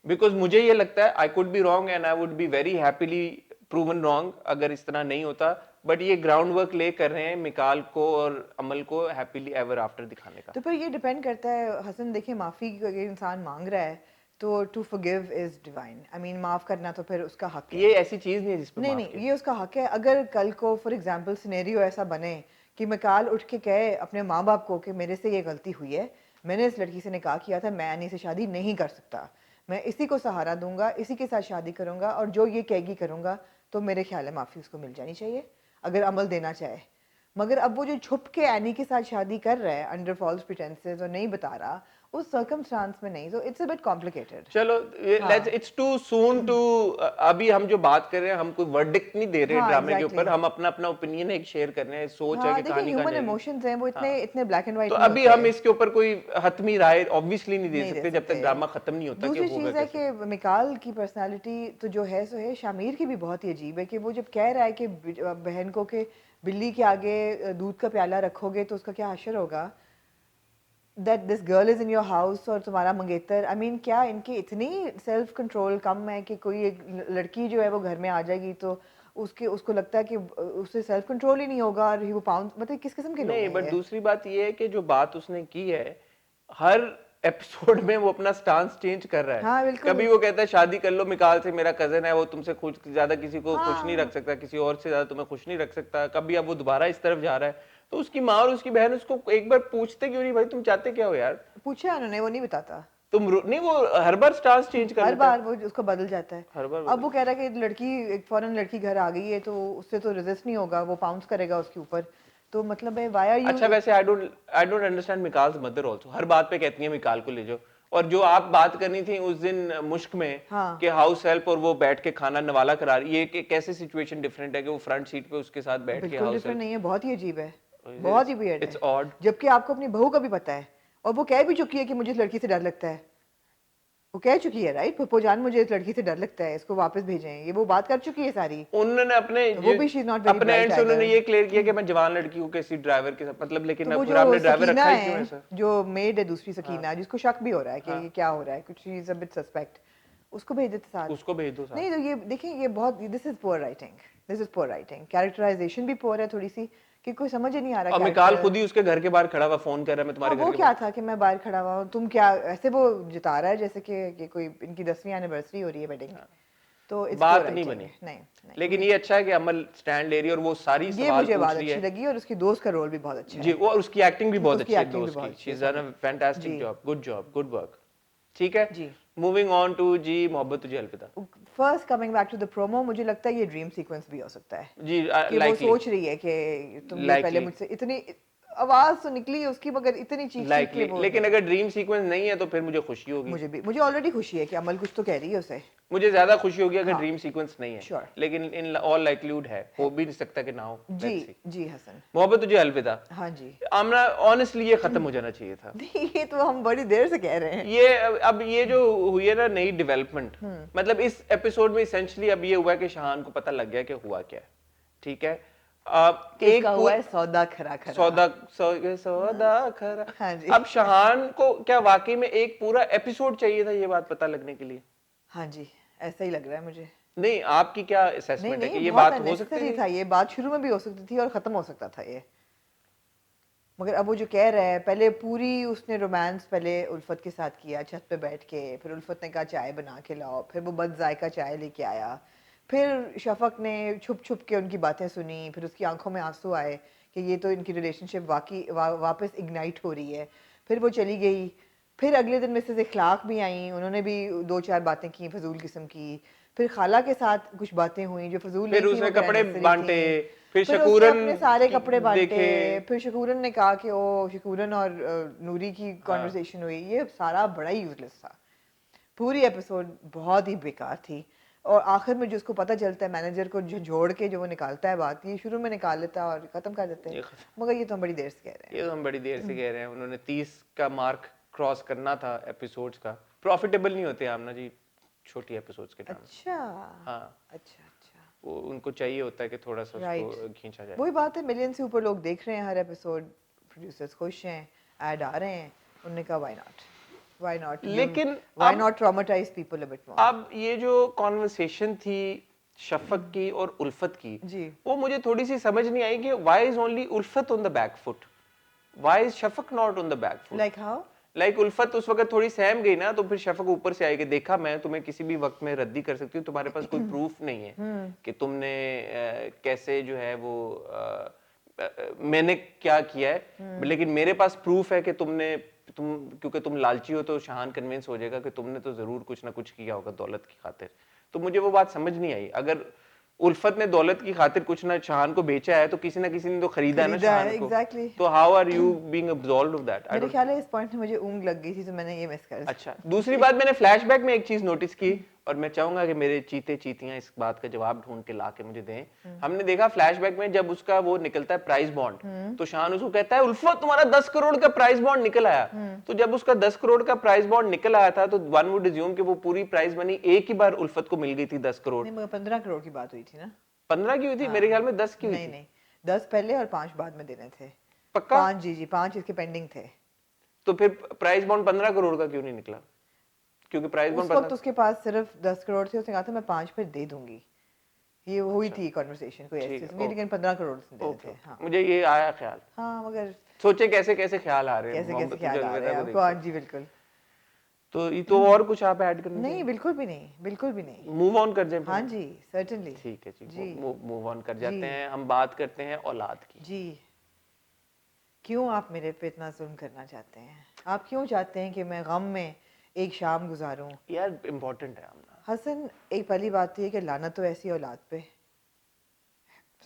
[SPEAKER 1] बिकॉज मुझे ये लगता है, I could be wrong and I would be very happily proven wrong अगर इस तरह नहीं होता, बट ये ग्राउंड वर्क ले कर रहे हैं मिकाल को और अमल को हैप्पीली एवर आफ्टर दिखाने का।
[SPEAKER 2] तो फिर ये डिपेंड करता है हसन, देखिए माफ़ी अगर इंसान मांग रहा है तो to forgive is divine. I mean माफ़ करना तो फिर उसका हक है।
[SPEAKER 1] ये ऐसी चीज नहीं है जिस पे
[SPEAKER 2] नहीं
[SPEAKER 1] माफ
[SPEAKER 2] नहीं,
[SPEAKER 1] किया।
[SPEAKER 2] ये उसका हक है। अगर कल को फॉर एग्जांपल सिनेरियो ऐसा बने कि मिकाल उठ के कहे अपने माँ बाप को कि मेरे से ये गलती हुई है, मैंने इस लड़की से निकाह किया था, मैं अनी से शादी नहीं कर सकता, मैं इसी को सहारा दूंगा, इसी के साथ शादी करूंगा और जो ये कहेगी करूंगा, तो मेरे ख्याल है माफ़ी उसको मिल जानी चाहिए अगर अमल देना चाहे। मगर अब वो जो छुप के एनी के साथ शादी कर रहा है अंडर फॉल्स प्रिटेंसेस और नहीं बता रहा, उस सर्कमस्टांस में नहीं, तो इट्स अ बिट कॉम्प्लिकेटेड।
[SPEAKER 1] चलो let's, it's too soon to, अभी हम जो बात कर रहे हैं हम कोई वर्डिक्ट नहीं दे रहे
[SPEAKER 2] हाँ
[SPEAKER 1] ड्रामे के
[SPEAKER 2] एग्जैक्टली
[SPEAKER 1] ऊपर, हम अपना अपना ओपिनियन एक शेयर कर रहे हैं, सोच है
[SPEAKER 2] हाँ
[SPEAKER 1] कि
[SPEAKER 2] देखिए,
[SPEAKER 1] कहानी कहाँ
[SPEAKER 2] ह्यूमन
[SPEAKER 1] जाएगी।
[SPEAKER 2] इमोशंस हैं वो इतने
[SPEAKER 1] हाँ,
[SPEAKER 2] इतने ब्लैक एंड
[SPEAKER 1] तो
[SPEAKER 2] व्हाइट नहीं
[SPEAKER 1] अभी
[SPEAKER 2] होते।
[SPEAKER 1] हम इसके ऊपर कोई हतमी राय ऑब्वियसली नहीं दे
[SPEAKER 2] नहीं दे
[SPEAKER 1] सकते जब तक
[SPEAKER 2] सकते।
[SPEAKER 1] ड्रामा खत्म नहीं होता कि
[SPEAKER 2] दूसरी
[SPEAKER 1] होगा
[SPEAKER 2] चीज़ है
[SPEAKER 1] कैसे।
[SPEAKER 2] कि मिकाल की पर्सनालिटी तो जो है सो है, शामिर की भी बहुत ही अजीब है कि वो जब कह रहा है कि बहन को कि बिल्ली के आगे दूध का प्याला रखोगे तो उसका क्या हशर होगा, that this girl is in your house और तुम्हारा मंगेतर। आई मीन क्या इनकी इतनी सेल्फ कंट्रोल कम है कि कोई एक लड़की जो है वो घर में आ जाएगी तो उसको लगता है कि उससे सेल्फ कंट्रोल ही नहीं होगा और वो पाउंड, मतलब किस किस्म के लोग
[SPEAKER 1] नहीं,
[SPEAKER 2] हैं
[SPEAKER 1] बट
[SPEAKER 2] ये।
[SPEAKER 1] दूसरी बात ये है कि जो बात उसने की है, हर एपिसोड में वो अपना स्टांस चेंज कर रहा है।
[SPEAKER 2] हाँ बिल्कुल।
[SPEAKER 1] कभी वो कहता है शादी कर लो मिकाल से, मेरा कजन है, वो तुमसे खुश ज्यादा किसी को खुश नहीं रख
[SPEAKER 2] हाँ
[SPEAKER 1] सकता, किसी और से ज्यादा तुम्हें खुश नहीं रख सकता। कभी अब वो दोबारा इस तरफ जा रहा है, तो उसकी माँ और उसकी बहन उसको एक बार पूछते क्यों नहीं, भाई तुम चाहते क्या हो यार,
[SPEAKER 2] पूछा उन्होंने, वो नहीं बताता।
[SPEAKER 1] नहीं, वो हर बार स्टांस चेंज कर
[SPEAKER 2] हर
[SPEAKER 1] लेता है,
[SPEAKER 2] बार वो उसका बदल जाता है।
[SPEAKER 1] हर बार
[SPEAKER 2] अब
[SPEAKER 1] बदल
[SPEAKER 2] वो कह
[SPEAKER 1] जाता
[SPEAKER 2] रहा है कि लड़की एक फॉरेन लड़की घर आ गई है तो उससे तो रेजिस्ट नहीं होगा, वो पाउंस करेगा उसके ऊपर। तो मतलब है व्हाई आर
[SPEAKER 1] है। अच्छा
[SPEAKER 2] यू।
[SPEAKER 1] वैसे I don't understand Mikaal's mother also, हर बात पे कहती है मिकाल को ले जाओ। और जो आप बात करनी थी उस दिन मुश्क में
[SPEAKER 2] हाँ
[SPEAKER 1] कि हाउस हेल्प और वो बैठ के खाना नवाला करा रही, ये कैसे सिचुएशन डिफरेंट है कि वो फ्रंट सीट पे उसके साथ बैठ के
[SPEAKER 2] बिल्कुल
[SPEAKER 1] हाउस
[SPEAKER 2] डिफरेंट
[SPEAKER 1] हेल्प।
[SPEAKER 2] नहीं है, बहुत ही अजीब है, बहुत ही वियर्ड
[SPEAKER 1] इट्स
[SPEAKER 2] है।
[SPEAKER 1] ऑड।
[SPEAKER 2] जबकि आपको अपनी बहू का भी पता है और वो कह भी चुकी है कि मुझे इस लड़की से डर लगता है। वो कह चुकी है राइट, पप्पो जान मुझे इस लड़की से डर लगता है, इसको वापस भेजें, ये वो बात कर चुकी है सारी।
[SPEAKER 1] उन्होंने
[SPEAKER 2] तो वो भी शी इज नॉट वेरी
[SPEAKER 1] अपने एंड
[SPEAKER 2] ब्राइट
[SPEAKER 1] से उन्होंने
[SPEAKER 2] आइदर।
[SPEAKER 1] ये क्लियर किया कि मैं जवान लड़की को किसी ड्राइवर के साथ, मतलब लेकिन
[SPEAKER 2] तो
[SPEAKER 1] अब
[SPEAKER 2] वो
[SPEAKER 1] फिर
[SPEAKER 2] जो
[SPEAKER 1] आपने ड्राइवर
[SPEAKER 2] सकीना
[SPEAKER 1] रखा ही
[SPEAKER 2] है,
[SPEAKER 1] क्यों है सर।
[SPEAKER 2] जो मेड है दूसरी
[SPEAKER 1] हाँ
[SPEAKER 2] सकीना, जिसको शक भी हो रहा है कि
[SPEAKER 1] हाँ,
[SPEAKER 2] ये क्या हो रहा है, कुछ इज अ बिट सस्पेक्ट, उसको भेज देते साथ।
[SPEAKER 1] उसको भेज दो
[SPEAKER 2] नहीं
[SPEAKER 1] साथ।
[SPEAKER 2] तो ये देखिए, ये बहुत, this is poor writing, this is poor writing, characterisation भी पुअर है थोड़ी सी, कि कोई समझ ही नहीं आ रहा
[SPEAKER 1] और मिकाल
[SPEAKER 2] कैरेक्टर।
[SPEAKER 1] खुद ही उसके घर के बाहर खड़ा हुआ फोन कर रहा है, मैं
[SPEAKER 2] हाँ
[SPEAKER 1] तुम्हारे घर
[SPEAKER 2] वो
[SPEAKER 1] के
[SPEAKER 2] क्या
[SPEAKER 1] बाहर।
[SPEAKER 2] था कि मैं बाहर खड़ा हुआ हूँ, तुम क्या, ऐसे वो जता रहा है जैसे कि कोई इनकी 10वीं एनिवर्सरी हो रही है वेडिंग। तो इट्स पुअर
[SPEAKER 1] बात नहीं
[SPEAKER 2] राइटिंग।
[SPEAKER 1] बनी।
[SPEAKER 2] नहीं नहीं,
[SPEAKER 1] लेकिन ये अच्छा है कि अमल स्टैंड ले रही है और वो सारी
[SPEAKER 2] ये
[SPEAKER 1] सवाल
[SPEAKER 2] मुझे
[SPEAKER 1] पूछ
[SPEAKER 2] बात
[SPEAKER 1] रही
[SPEAKER 2] अच्छी
[SPEAKER 1] है।
[SPEAKER 2] लगी और उसकी दोस्त का रोल भी बहुत अच्छा
[SPEAKER 1] जी,
[SPEAKER 2] है।
[SPEAKER 1] वो और उसकी एक्टिंग भी बहुत
[SPEAKER 2] उसकी
[SPEAKER 1] अच्छी है
[SPEAKER 2] एक्टिंग भी
[SPEAKER 1] दोस्त की,
[SPEAKER 2] बहुत
[SPEAKER 1] शी
[SPEAKER 2] अच्छी
[SPEAKER 1] इज
[SPEAKER 2] है
[SPEAKER 1] डन अ फैंटास्टिक
[SPEAKER 2] जी
[SPEAKER 1] जॉब, गुड वर्क। ठीक है,
[SPEAKER 2] जी।
[SPEAKER 1] मूविंग ऑन टू जी Mohabbat Tujhe Alvida.
[SPEAKER 2] First coming back to the promo, मुझे लगता है ये ड्रीम सीक्वेंस भी हो सकता है
[SPEAKER 1] जी
[SPEAKER 2] कि वो
[SPEAKER 1] लाइकली,
[SPEAKER 2] सोच रही है कि तुम ये पहले
[SPEAKER 1] लाइकली,
[SPEAKER 2] मुझसे इतनी आवाज तो निकली उसकी, मगर इतनी चीख चीख के
[SPEAKER 1] लाइकली,
[SPEAKER 2] वो
[SPEAKER 1] लेकिन
[SPEAKER 2] नहीं।
[SPEAKER 1] अगर ड्रीम सीक्वेंस नहीं है तो फिर मुझे खुशी होगी।
[SPEAKER 2] मुझे ऑलरेडी खुशी है कि अमल कुछ तो कह रही है उसे।
[SPEAKER 1] मुझे ज्यादा खुशी होगी अगर
[SPEAKER 2] हाँ
[SPEAKER 1] ड्रीम सीक्वेंस नहीं है,
[SPEAKER 2] श्योर
[SPEAKER 1] लेकिन इन ऑल लाइकलीहुड है,
[SPEAKER 2] है।
[SPEAKER 1] हो भी नहीं सकता कि ना हो,
[SPEAKER 2] जी
[SPEAKER 1] लेट्स सी।
[SPEAKER 2] जी हसन।
[SPEAKER 1] मोहब्बत तुझे अलविदा,
[SPEAKER 2] हाँ जी।
[SPEAKER 1] आमना ऑनेस्टली ये खत्म हो जाना चाहिए था।
[SPEAKER 2] ये तो हम बड़ी देर से कह रहे हैं।
[SPEAKER 1] ये अब ये जो हुई है ना नई डेवलपमेंट, मतलब इस एपिसोड में इसेंशियली अब ये हुआ है कि शाहान को पता लग गया कि हुआ क्या है। ठीक है,
[SPEAKER 2] किसका हुआ है सौदा खरा खरा।
[SPEAKER 1] सौदा खरा।
[SPEAKER 2] हाँ जी।
[SPEAKER 1] अब शाहान को क्या वाकई में एक पूरा एपिसोड चाहिए था ये बात पता लगने के लिए?
[SPEAKER 2] हाँ जी, ऐसा ही लग रहा है मुझे।
[SPEAKER 1] नहीं, आपकी क्या
[SPEAKER 2] नहीं
[SPEAKER 1] असेसमेंट है कि
[SPEAKER 2] नहीं,
[SPEAKER 1] ये
[SPEAKER 2] बहुत
[SPEAKER 1] बात हो सकती
[SPEAKER 2] अननेसेसरी
[SPEAKER 1] थी?
[SPEAKER 2] था, ये बात शुरू में भी हो सकती थी और खत्म हो सकता था ये। मगर अब वो जो कह रहा है, पहले पूरी उसने रोमांस पहले उल्फत के साथ किया छत पे बैठ के, फिर उल्फत ने कहा चाय बना के लाओ, फिर वो बद जायका चाय लेके आया, फिर शफक ने छुप छुप के उनकी बातें सुनी, फिर उसकी आंखों में आंसू आए कि ये तो इनकी रिलेशनशिप वापस इग्नाइट हो रही है। फिर वो चली गई, फिर अगले दिन मिसेस इखलाक भी आई, उन्होंने भी दो चार बातें की फजूल किस्म की। फिर खाला के साथ कुछ बातें हुई जो फजूल
[SPEAKER 1] फिर
[SPEAKER 2] नहीं थी,
[SPEAKER 1] उसने
[SPEAKER 2] मगर
[SPEAKER 1] कपड़े
[SPEAKER 2] अननेसेसरी
[SPEAKER 1] बांटे,
[SPEAKER 2] थी।
[SPEAKER 1] फिर
[SPEAKER 2] फिर उसने
[SPEAKER 1] शकूरन
[SPEAKER 2] अपने सारे कपड़े बांटे,
[SPEAKER 1] देखे।
[SPEAKER 2] फिर शकूरन ने कहा कि ओ शकूरन और नूरी की
[SPEAKER 1] हाँ,
[SPEAKER 2] कॉन्वर्सेशन हुई, ये सारा बड़ा ही यूजलेस था। पूरी एपिसोड बहुत ही बेकार थी और आखिर में जो उसको पता चलता है मैनेजर को जोड़ के जो वो निकालता है बात, ये शुरू में निकाल लेता है और खत्म कर देते हैं।
[SPEAKER 1] ये
[SPEAKER 2] मगर ये तो हम बड़ी देर से कह रहे
[SPEAKER 1] ये
[SPEAKER 2] हैं।
[SPEAKER 1] तो हम बड़ी देर से कह रहे हैं, उन्होंने 30 का मार्क क्रॉस करना था एपिसोड्स का। प्रॉफिटेबल नहीं होते आमना जी छोटी एपिसोड्स के ड्रामे।
[SPEAKER 2] अच्छा
[SPEAKER 1] हाँ,
[SPEAKER 2] अच्छा अच्छा,
[SPEAKER 1] वो उनको चाहिए होता है कि थोड़ा सा
[SPEAKER 2] राइट।
[SPEAKER 1] उसको खींचा जाए।
[SPEAKER 2] वही बात है, मिलियन से ऊपर लोग देख रहे हैं हर एपिसोड, प्रोड्यूसर्स खुश हैं, ऐड आ रहे हैं, उन्होंने कहा व्हाई नॉट
[SPEAKER 1] लेकिन
[SPEAKER 2] व्हाई
[SPEAKER 1] अब
[SPEAKER 2] not traumatise people a bit more.
[SPEAKER 1] अब ये जो कॉन्वर्सेशन थी शफक की और उल्फत की,
[SPEAKER 2] जी।
[SPEAKER 1] वो मुझे थोड़ी सी समझ नहीं आई कि why is only Ulfat on the back foot, why is Shafaq not on the back foot.
[SPEAKER 2] Like how?
[SPEAKER 1] Like उल्फत उस वक्त थोड़ी सहम गई ना, तो फिर शफक ऊपर से आएगी, देखा मैं तुम्हें किसी भी वक्त में रद्दी कर सकती हूँ, तुम्हारे पास कोई प्रूफ नहीं है कि तुमने कैसे जो है वो मैंने क्या किया है, लेकिन मेरे पास प्रूफ है कि तुम क्योंकि तुम लालची हो तो शाहान कन्विंस हो जाएगा कि तुमने तो जरूर कुछ ना कुछ किया होगा दौलत की खातिर। तो मुझे वो बात समझ नहीं आई, अगर उल्फत ने दौलत की खातिर कुछ ना शाहान को बेचा है तो किसी ना किसी ने तो खरीदा है ना शाहान को,
[SPEAKER 2] एग्जैक्टली।
[SPEAKER 1] तो how are you being absolved of that?
[SPEAKER 2] मेरे ख्याल है इस पॉइंट में मुझे ऊँग लग गई थी तो मैंने ये मिस कर दिया।
[SPEAKER 1] अच्छा, दूसरी बात मैंने फ्लैशबैक में एक चीज नोटिस की और मैं चाहूंगा कि मेरे चीते चीतियां इस बात का जवाब ढूंढ के ला के मुझे दें। हमने देखा फ्लैशबैक में जब उसका वो निकलता है प्राइस बॉन्ड, तो शान उसको कहता है उल्फत तुम्हारा 10 करोड़ का प्राइस बॉन्ड निकल आया। तो जब उसका 10 करोड़ का प्राइस बॉन्ड निकल आया था तो वन वुड अज्यूम कि वो पूरी प्राइस मनी एक ही बार उल्फत को मिल गई थी 10 करोड़।
[SPEAKER 2] नहीं, मगर 15 करोड़ की बात हुई थी ना।
[SPEAKER 1] 15 की हुई थी, मेरे ख्याल में 10 की हुई
[SPEAKER 2] नहीं
[SPEAKER 1] थी।
[SPEAKER 2] नहीं, 10 पहले और 5 बाद में देने थे।
[SPEAKER 1] पक्का?
[SPEAKER 2] 5, जी जी, 5 इसके पेंडिंग थे।
[SPEAKER 1] तो फिर प्राइस बॉन्ड 15 करोड़ का क्यों नहीं निकला? क्योंकि प्राइस
[SPEAKER 2] उस
[SPEAKER 1] बॉन्ड
[SPEAKER 2] वक्त उसके पास सिर्फ 10 करोड़ थे, उसने कहा था मैं 5 फिर दे दूंगी। ये हुई थी कॉन्वर्सेशन कोई
[SPEAKER 1] ठीक
[SPEAKER 2] ऐसी,
[SPEAKER 1] है,
[SPEAKER 2] लेकिन 15 करोड़ उसने देने
[SPEAKER 1] ओके,
[SPEAKER 2] थे। हाँ
[SPEAKER 1] मुझे ये आया ख्याल।
[SPEAKER 2] हाँ, मगर
[SPEAKER 1] सोचे कैसे कैसे ख्याल आ रहे हैं
[SPEAKER 2] कैसे कैसे
[SPEAKER 1] मोहब्बत
[SPEAKER 2] ख्याल आ रहे
[SPEAKER 1] जज्बा
[SPEAKER 2] हैं
[SPEAKER 1] को
[SPEAKER 2] आपको?
[SPEAKER 1] देख
[SPEAKER 2] हाँ
[SPEAKER 1] के।
[SPEAKER 2] जी, बिल्कुल।
[SPEAKER 1] तो ये तो और कुछ आप ऐड करना
[SPEAKER 2] नहीं,
[SPEAKER 1] चाहिए?
[SPEAKER 2] बिल्कुल भी नहीं, बिल्कुल भी नहीं।
[SPEAKER 1] मूव ऑन कर जाए
[SPEAKER 2] हाँ जी, सर्टेनली।
[SPEAKER 1] ठीक है जी,
[SPEAKER 2] जी
[SPEAKER 1] मूव ऑन कर
[SPEAKER 2] जी
[SPEAKER 1] जाते हैं। हम बात करते हैं औलाद की।
[SPEAKER 2] जी। क्यों आप मेरे पे इतना जुल्म करना चाहते हैं? आप क्यों चाहते हैं कि मैं गम में एक शाम गुजारूं?
[SPEAKER 1] यार इम्पोर्टेंट है हमना।
[SPEAKER 2] हसन, एक पहली बात तो ये कि लानत तो ऐसी औलाद पे,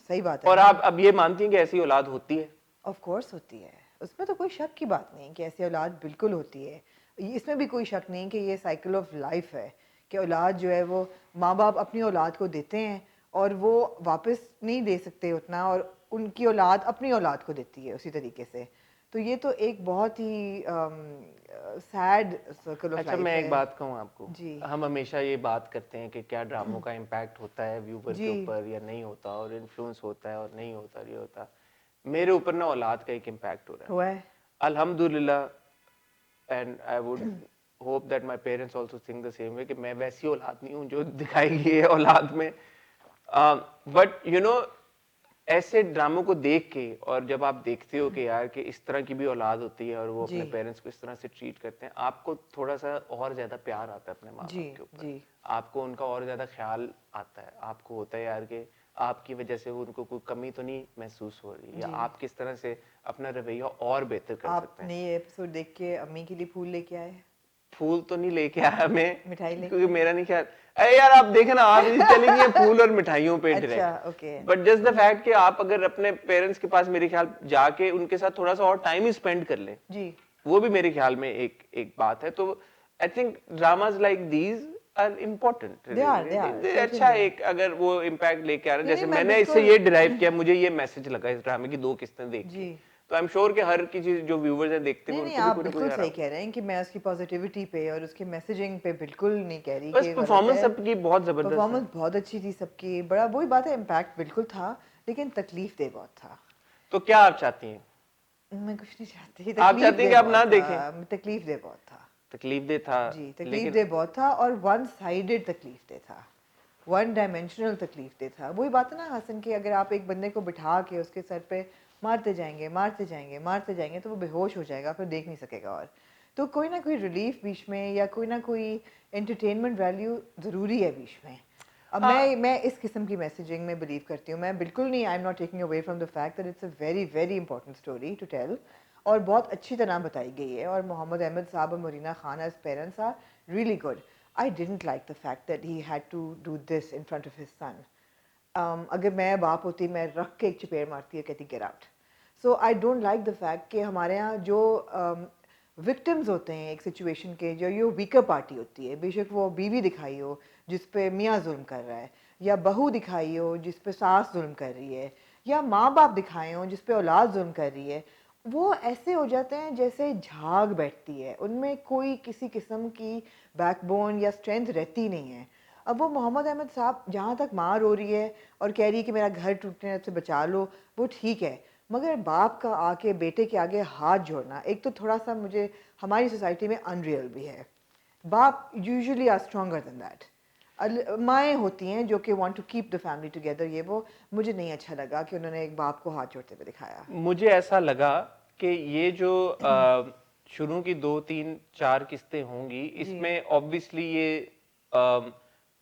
[SPEAKER 2] सही बात है
[SPEAKER 1] और
[SPEAKER 2] ना?
[SPEAKER 1] आप अब ये मानती हैं कि ऐसी औलाद होती है?
[SPEAKER 2] ऑफ कोर्स होती है, उसमें तो कोई शक की बात नहीं कि ऐसी औलाद बिल्कुल होती है। इसमें भी कोई शक नहीं कि ये साइकिल ऑफ लाइफ है कि औलाद जो है वो, माँ बाप अपनी औलाद को देते हैं और वो वापस नहीं दे सकते उतना, और उनकी औलाद अपनी औलाद को देती है उसी तरीके से। तो ये तो एक बहुत ही सैड सर्कल ऑफ
[SPEAKER 1] अच्छा,
[SPEAKER 2] लाइफ
[SPEAKER 1] मैं एक
[SPEAKER 2] है।
[SPEAKER 1] बात कहूँ आपको,
[SPEAKER 2] जी
[SPEAKER 1] हम हमेशा ये बात करते हैं कि क्या ड्रामों का इम्पैक्ट होता है व्यूवर के
[SPEAKER 2] जी।
[SPEAKER 1] ऊपर या नहीं होता, और इन्फ्लुएंस होता है और नहीं होता, ये होता। मेरे ऊपर ना औलाद का एक इम्पैक्ट हो रहा है
[SPEAKER 2] हुआ है।
[SPEAKER 1] अल्हम्दुलिल्लाह, and I would hope that my parents also think the same way कि मैं वैसी औलाद नहीं हूँ जो दिखाई गई है औलाद में। बट यू नो, ऐसे ड्रामों को देख के और जब आप देखते हो कि यार कि इस तरह की भी औलाद होती है और वो
[SPEAKER 2] जी
[SPEAKER 1] अपने पेरेंट्स को इस तरह से ट्रीट करते हैं, आपको थोड़ा सा और ज्यादा प्यार आता है अपने माँ
[SPEAKER 2] जी
[SPEAKER 1] बाप के ऊपर।
[SPEAKER 2] जी
[SPEAKER 1] आपको उनका और ज्यादा ख्याल आता है, आपको होता है यार कि आपकी वजह से उनको कोई कमी तो नहीं महसूस हो रही, या
[SPEAKER 2] जी।
[SPEAKER 1] आप किस तरह से अपना रवैया और बेहतर कर सकते हैं।
[SPEAKER 2] आपने ये एपिसोड देख के अम्मी के लिए फूल लेके आए?
[SPEAKER 1] फूल तो नहीं लेके आया मैं,
[SPEAKER 2] मिठाई लेके
[SPEAKER 1] क्योंकि
[SPEAKER 2] आए?
[SPEAKER 1] मेरा नहीं ख्याल। अरे यार आप देखें ना, आप इसी चलेंगे ये फूल और मिठाइयों पे
[SPEAKER 2] अच्छा,
[SPEAKER 1] direct.
[SPEAKER 2] Okay.
[SPEAKER 1] But just the fact कि आप अगर अपने पेरेंट्स के पास मेरे ख्याल जाके उनके साथ थोड़ा सा और टाइम ही स्पेंड कर लें,
[SPEAKER 2] जी
[SPEAKER 1] वो भी मेरे ख्याल में एक एक बात है। तो I think dramas like these are important.
[SPEAKER 2] They are
[SPEAKER 1] अच्छा,
[SPEAKER 2] certainly।
[SPEAKER 1] एक अगर वो इम्पैक्ट लेके आ रहे हैं,
[SPEAKER 2] नहीं
[SPEAKER 1] जैसे
[SPEAKER 2] नहीं, मैं
[SPEAKER 1] मैंने इससे
[SPEAKER 2] बिल्कुल
[SPEAKER 1] ये डिराइव किया, मुझे ये मैसेज लगा इस ड्रामे की 2 किस्तें देख के,
[SPEAKER 2] जी।
[SPEAKER 1] तो आई एम श्योर कि हर किसी जो व्यूवर्स हैं देखते हैं
[SPEAKER 2] नहीं नहीं,
[SPEAKER 1] उनको भी
[SPEAKER 2] आप
[SPEAKER 1] कोई ना कोई
[SPEAKER 2] बिल्कुल
[SPEAKER 1] आ रहा
[SPEAKER 2] सही
[SPEAKER 1] होगा।
[SPEAKER 2] कह रहे हैं कि मैं उसकी पॉजिटिविटी पे और उसकी मैसेजिंग पे बिल्कुल नहीं कह रही
[SPEAKER 1] बस
[SPEAKER 2] कि गलत
[SPEAKER 1] परफॉर्मेंस
[SPEAKER 2] है।
[SPEAKER 1] सबकी बहुत जबरदस्त है।
[SPEAKER 2] परफॉर्मेंस बहुत अच्छी थी सबकी, बड़ा वही बात है, इम्पैक्ट बिल्कुल था, लेकिन तकलीफ दे बहुत था।
[SPEAKER 1] तो क्या आप चाहती हैं?
[SPEAKER 2] मैं कुछ नहीं चाहती,
[SPEAKER 1] आप
[SPEAKER 2] तकलीफ
[SPEAKER 1] चाहती हैं
[SPEAKER 2] दे
[SPEAKER 1] कि आप
[SPEAKER 2] बहुत
[SPEAKER 1] ना देखें?
[SPEAKER 2] था, तकलीफ दे बहुत था।
[SPEAKER 1] तकलीफ दे था,
[SPEAKER 2] जी, तकलीफ
[SPEAKER 1] लेकिन
[SPEAKER 2] दे बहुत था, और वन साइडेड तकलीफ दे था, वन डायमेंशनल तकलीफ दे था। वही बात है ना हसन, कि अगर आप एक बंदे को बिठा के उसके सर पे मारते जाएंगे मारते जाएंगे मारते जाएंगे तो वो बेहोश हो जाएगा, फिर देख नहीं सकेगा। और तो कोई ना कोई रिलीफ बीच में, या कोई ना कोई एंटरटेनमेंट वैल्यू ज़रूरी है बीच में। अब मैं इस किस्म की मैसेजिंग में बिलीव करती हूँ। मैं बिल्कुल नहीं, I am not taking away from the fact that it's a very very important story to tell, और बहुत अच्छी तरह बताई गई है। और मोहम्मद अहमद साहब और Marina Khan as parents are really good. I didn't like the fact that he had to do this in front of his son. अगर मैं बाप होती, मैं रख के एक चपेड़ मारती है, कहती get out. So I don't like the fact कि हमारे यहाँ जो विक्टिम्स होते हैं एक सिचुएशन के, जो ये वीकर पार्टी होती है, बेशक वो बीवी दिखाई हो जिस पे मियाँ जुल्म कर रहा है, या बहू दिखाई हो जिस पे सास जुल्म कर रही है, या माँ बाप दिखाए हों जिस पे औलाद जुल्म कर रही है, वो ऐसे हो जाते हैं जैसे झाग बैठती है, उनमें कोई किसी किस्म की बैकबोन या स्ट्रेंथ रहती नहीं है। अब वो मोहम्मद अहमद साहब जहाँ तक माँ रो रही है और कह रही है कि मेरा घर टूटने से बचा लो, वो ठीक है, मगर बाप का आके बेटे के आगे हाथ जोड़ना, एक तो थोड़ा सा मुझे हमारी सोसाइटी में अनरियल भी है। बाप usually are stronger than that. माएँ होती हैं जो कि want to keep the family together, ये वो। मुझे नहीं अच्छा लगा कि उन्होंने एक बाप को हाथ जोड़ते हुए दिखाया।
[SPEAKER 1] मुझे ऐसा लगा कि ये जो शुरू की 2 3 4 किस्तें होंगी,
[SPEAKER 2] जी।
[SPEAKER 1] इसमें ऑब्वियसली ये अ,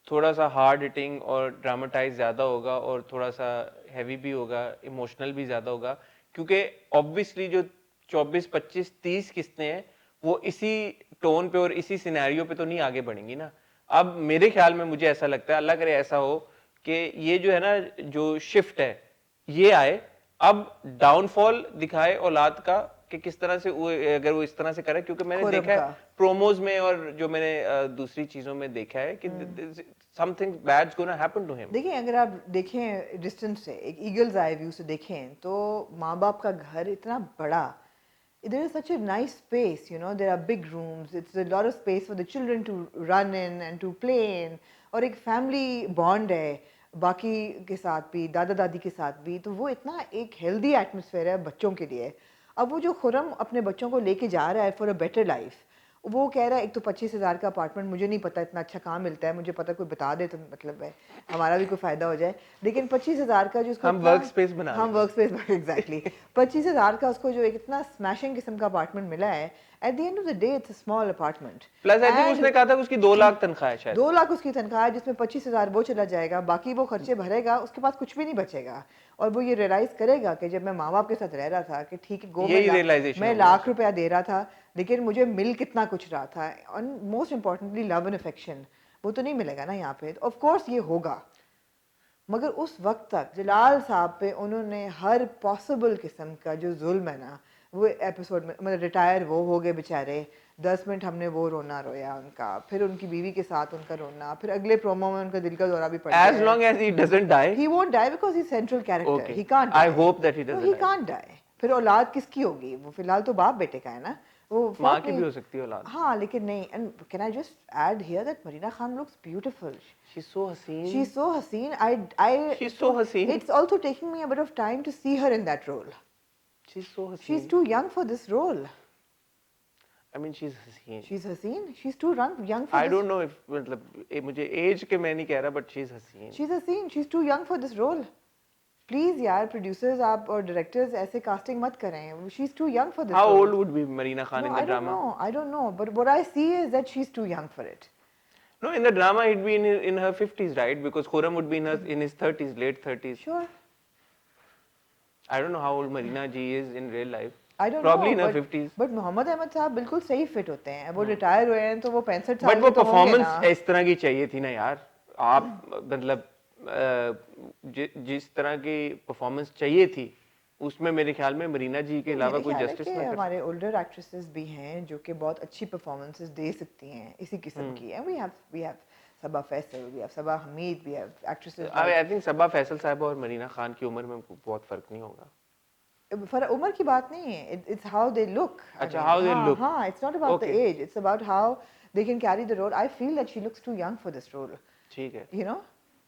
[SPEAKER 1] थोड़ा सा हार्ड हिटिंग और ड्रामेटाइज ज्यादा होगा और थोड़ा सा हैवी भी होगा, इमोशनल भी ज्यादा होगा, क्योंकि ऑब्वियसली जो 24 25 30 किस्तें हैं वो इसी टोन पे और इसी सिनेरियो पे तो नहीं आगे बढ़ेंगी ना। अब मेरे ख्याल में मुझे ऐसा लगता है, अल्लाह करे ऐसा हो कि ये जो है ना, जो शिफ्ट है ये आए, अब डाउनफॉल दिखाए औलाद का कि किस तरह से वो, अगर वो इस तरह से करे, क्योंकि मैंने
[SPEAKER 2] खुरम
[SPEAKER 1] देखा है
[SPEAKER 2] का।
[SPEAKER 1] प्रोमोज में और जो मैंने दूसरी चीजों में देखा है कि something bad's gonna happen to him.
[SPEAKER 2] देखिए, अगर आप देखें डिस्टेंस से, एक ईगल्स आई व्यू से देखें, तो माँ बाप का घर इतना बड़ा, there is such a nice space, you know, there are big rooms, it's a lot of space for the children to run in and to play in, और एक family bond है बाकी के साथ भी, दादा दादी के साथ भी, तो वो इतना एक healthy atmosphere है बच्चों के लिए। अब वो जो खुरम अपने बच्चों को लेके जा रहा है for a better life, वो कह रहा है एक तो 25,000 का अपार्टमेंट, मुझे नहीं पता इतना अच्छा कहाँ मिलता है, मुझे पता कोई बता दे तो मतलब है हमारा भी कोई फ़ायदा हो जाए, लेकिन 25,000 का जो उसको
[SPEAKER 1] हम वर्क स्पेस बना
[SPEAKER 2] हम
[SPEAKER 1] लेंगे।
[SPEAKER 2] वर्क स्पेस एग्जैक्टली 25,000 का उसको जो एक इतना स्मैशिंग किस्म का अपार्टमेंट मिला है, eight the end of the day it's a small apartment.
[SPEAKER 1] Plus I think उसने कहा था कि उसकी 2 लाख तनख्वाह है शायद।
[SPEAKER 2] 2 लाख उसकी तनख्वाह है, जिसमें 25,000 वो चला जाएगा, बाकी वो खर्चे भरेगा, उसके पास कुछ भी नहीं बचेगा। और वो ये रियलाइज करेगा कि जब मैं माँ बाप के साथ रह रहा था कि ठीक है,
[SPEAKER 1] यही realization
[SPEAKER 2] मैं
[SPEAKER 1] होगा
[SPEAKER 2] लाख
[SPEAKER 1] उसे।
[SPEAKER 2] रुपया दे रहा था, लेकिन मुझे मिल कितना कुछ रहा था, और most importantly love and affection, वो तो नहीं मिलेगा ना यहाँ पे। ऑफ कोर्स ये होगा, मगर उस वक्त तक जलाल साहब पे उन्होंने हर पॉसिबल किस्म का जो जुल्म है ना, वो एपिसोड में, मतलब रिटायर वो हो गए बेचारे, 10 मिनट हमने वो रोना रोया उनका, फिर उनकी बीवी के साथ उनका रोना, फिर अगले प्रोमो में उनका दिल का दौरा भी पड़ गया
[SPEAKER 1] As long as he doesn't die,
[SPEAKER 2] he won't die because he central character,
[SPEAKER 1] okay.
[SPEAKER 2] He can't
[SPEAKER 1] I
[SPEAKER 2] die.
[SPEAKER 1] hope that he
[SPEAKER 2] no,
[SPEAKER 1] doesn't
[SPEAKER 2] he
[SPEAKER 1] die.
[SPEAKER 2] Can't die. फिर औलाद किसकी होगी? वो फिलहाल तो बाप बेटे का है ना, वो
[SPEAKER 1] माँ
[SPEAKER 2] फर्क
[SPEAKER 1] की भी
[SPEAKER 2] नहीं।
[SPEAKER 1] हो सकती है औलाद।
[SPEAKER 2] हाँ, लेकिन नहीं। And can I just add here that Marina Khan looks beautiful.
[SPEAKER 1] She's so हसीन।
[SPEAKER 2] She's so haseen. I.
[SPEAKER 1] She's so हसीन।
[SPEAKER 2] It's also taking me a bit of time to see her in that role.
[SPEAKER 1] She's so
[SPEAKER 2] She's
[SPEAKER 1] हसीन।
[SPEAKER 2] too young for this role.
[SPEAKER 1] I mean she's हसीन।
[SPEAKER 2] She's haseen. She's too young for
[SPEAKER 1] I
[SPEAKER 2] this.
[SPEAKER 1] don't know if मतलब मुझे as के मैं नहीं कह रहा, but she's हसीन।
[SPEAKER 2] She's haseen. She's too young for this role. Please यार, producers आप और directors ऐसे casting मत करें. She's too young for this
[SPEAKER 1] How
[SPEAKER 2] role.
[SPEAKER 1] old would be Marina Khan
[SPEAKER 2] No,
[SPEAKER 1] in the
[SPEAKER 2] I don't
[SPEAKER 1] drama?
[SPEAKER 2] know. I don't know. But what I see is that she's too young for it.
[SPEAKER 1] No, in the drama he'd be in her 50s, right? Because Khurram would be in his 30s, late 30s.
[SPEAKER 2] Sure.
[SPEAKER 1] I don't know how old Marina ji is in real life.
[SPEAKER 2] I don't
[SPEAKER 1] Probably
[SPEAKER 2] know.
[SPEAKER 1] in her 50s.
[SPEAKER 2] But Mohammad Ahmed साहब बिल्कुल सही fit होते हैं। वो retire हुए हैं तो वो 65 साल
[SPEAKER 1] बट वो
[SPEAKER 2] के तो होंगे
[SPEAKER 1] परफॉर्मेंस
[SPEAKER 2] ना।
[SPEAKER 1] इस तरह की चाहिए थी ना यार। आप मतलब जिस तरह की परफॉर्मेंस चाहिए थी, उसमें मेरे ख्याल में मरीना जी के अलावा
[SPEAKER 2] मेरे
[SPEAKER 1] कोई
[SPEAKER 2] ख्याल है
[SPEAKER 1] जस्टिस
[SPEAKER 2] कि
[SPEAKER 1] ना कर
[SPEAKER 2] हमारे ओल्डर एक्ट्रेसेस भी हैं जो कि बहुत अच्छी परफॉर्मेंसेस दे सकती हैं इसी किस्म की। And we have Saba Faisal, we have Saba Hameed, we have actresses
[SPEAKER 1] I think Saba Faisal साहब और मरीना खान की उम्र में बहुत फर्क नहीं होगा।
[SPEAKER 2] उम्र की बात नहीं है, इट्स हाउ दे लुक।
[SPEAKER 1] अच्छा, how they look.
[SPEAKER 2] हाँ, it's not about the
[SPEAKER 1] Okay.
[SPEAKER 2] Age, it's about how they can carry the role. I feel that she looks too young for this role,
[SPEAKER 1] ठीक है।
[SPEAKER 2] You know.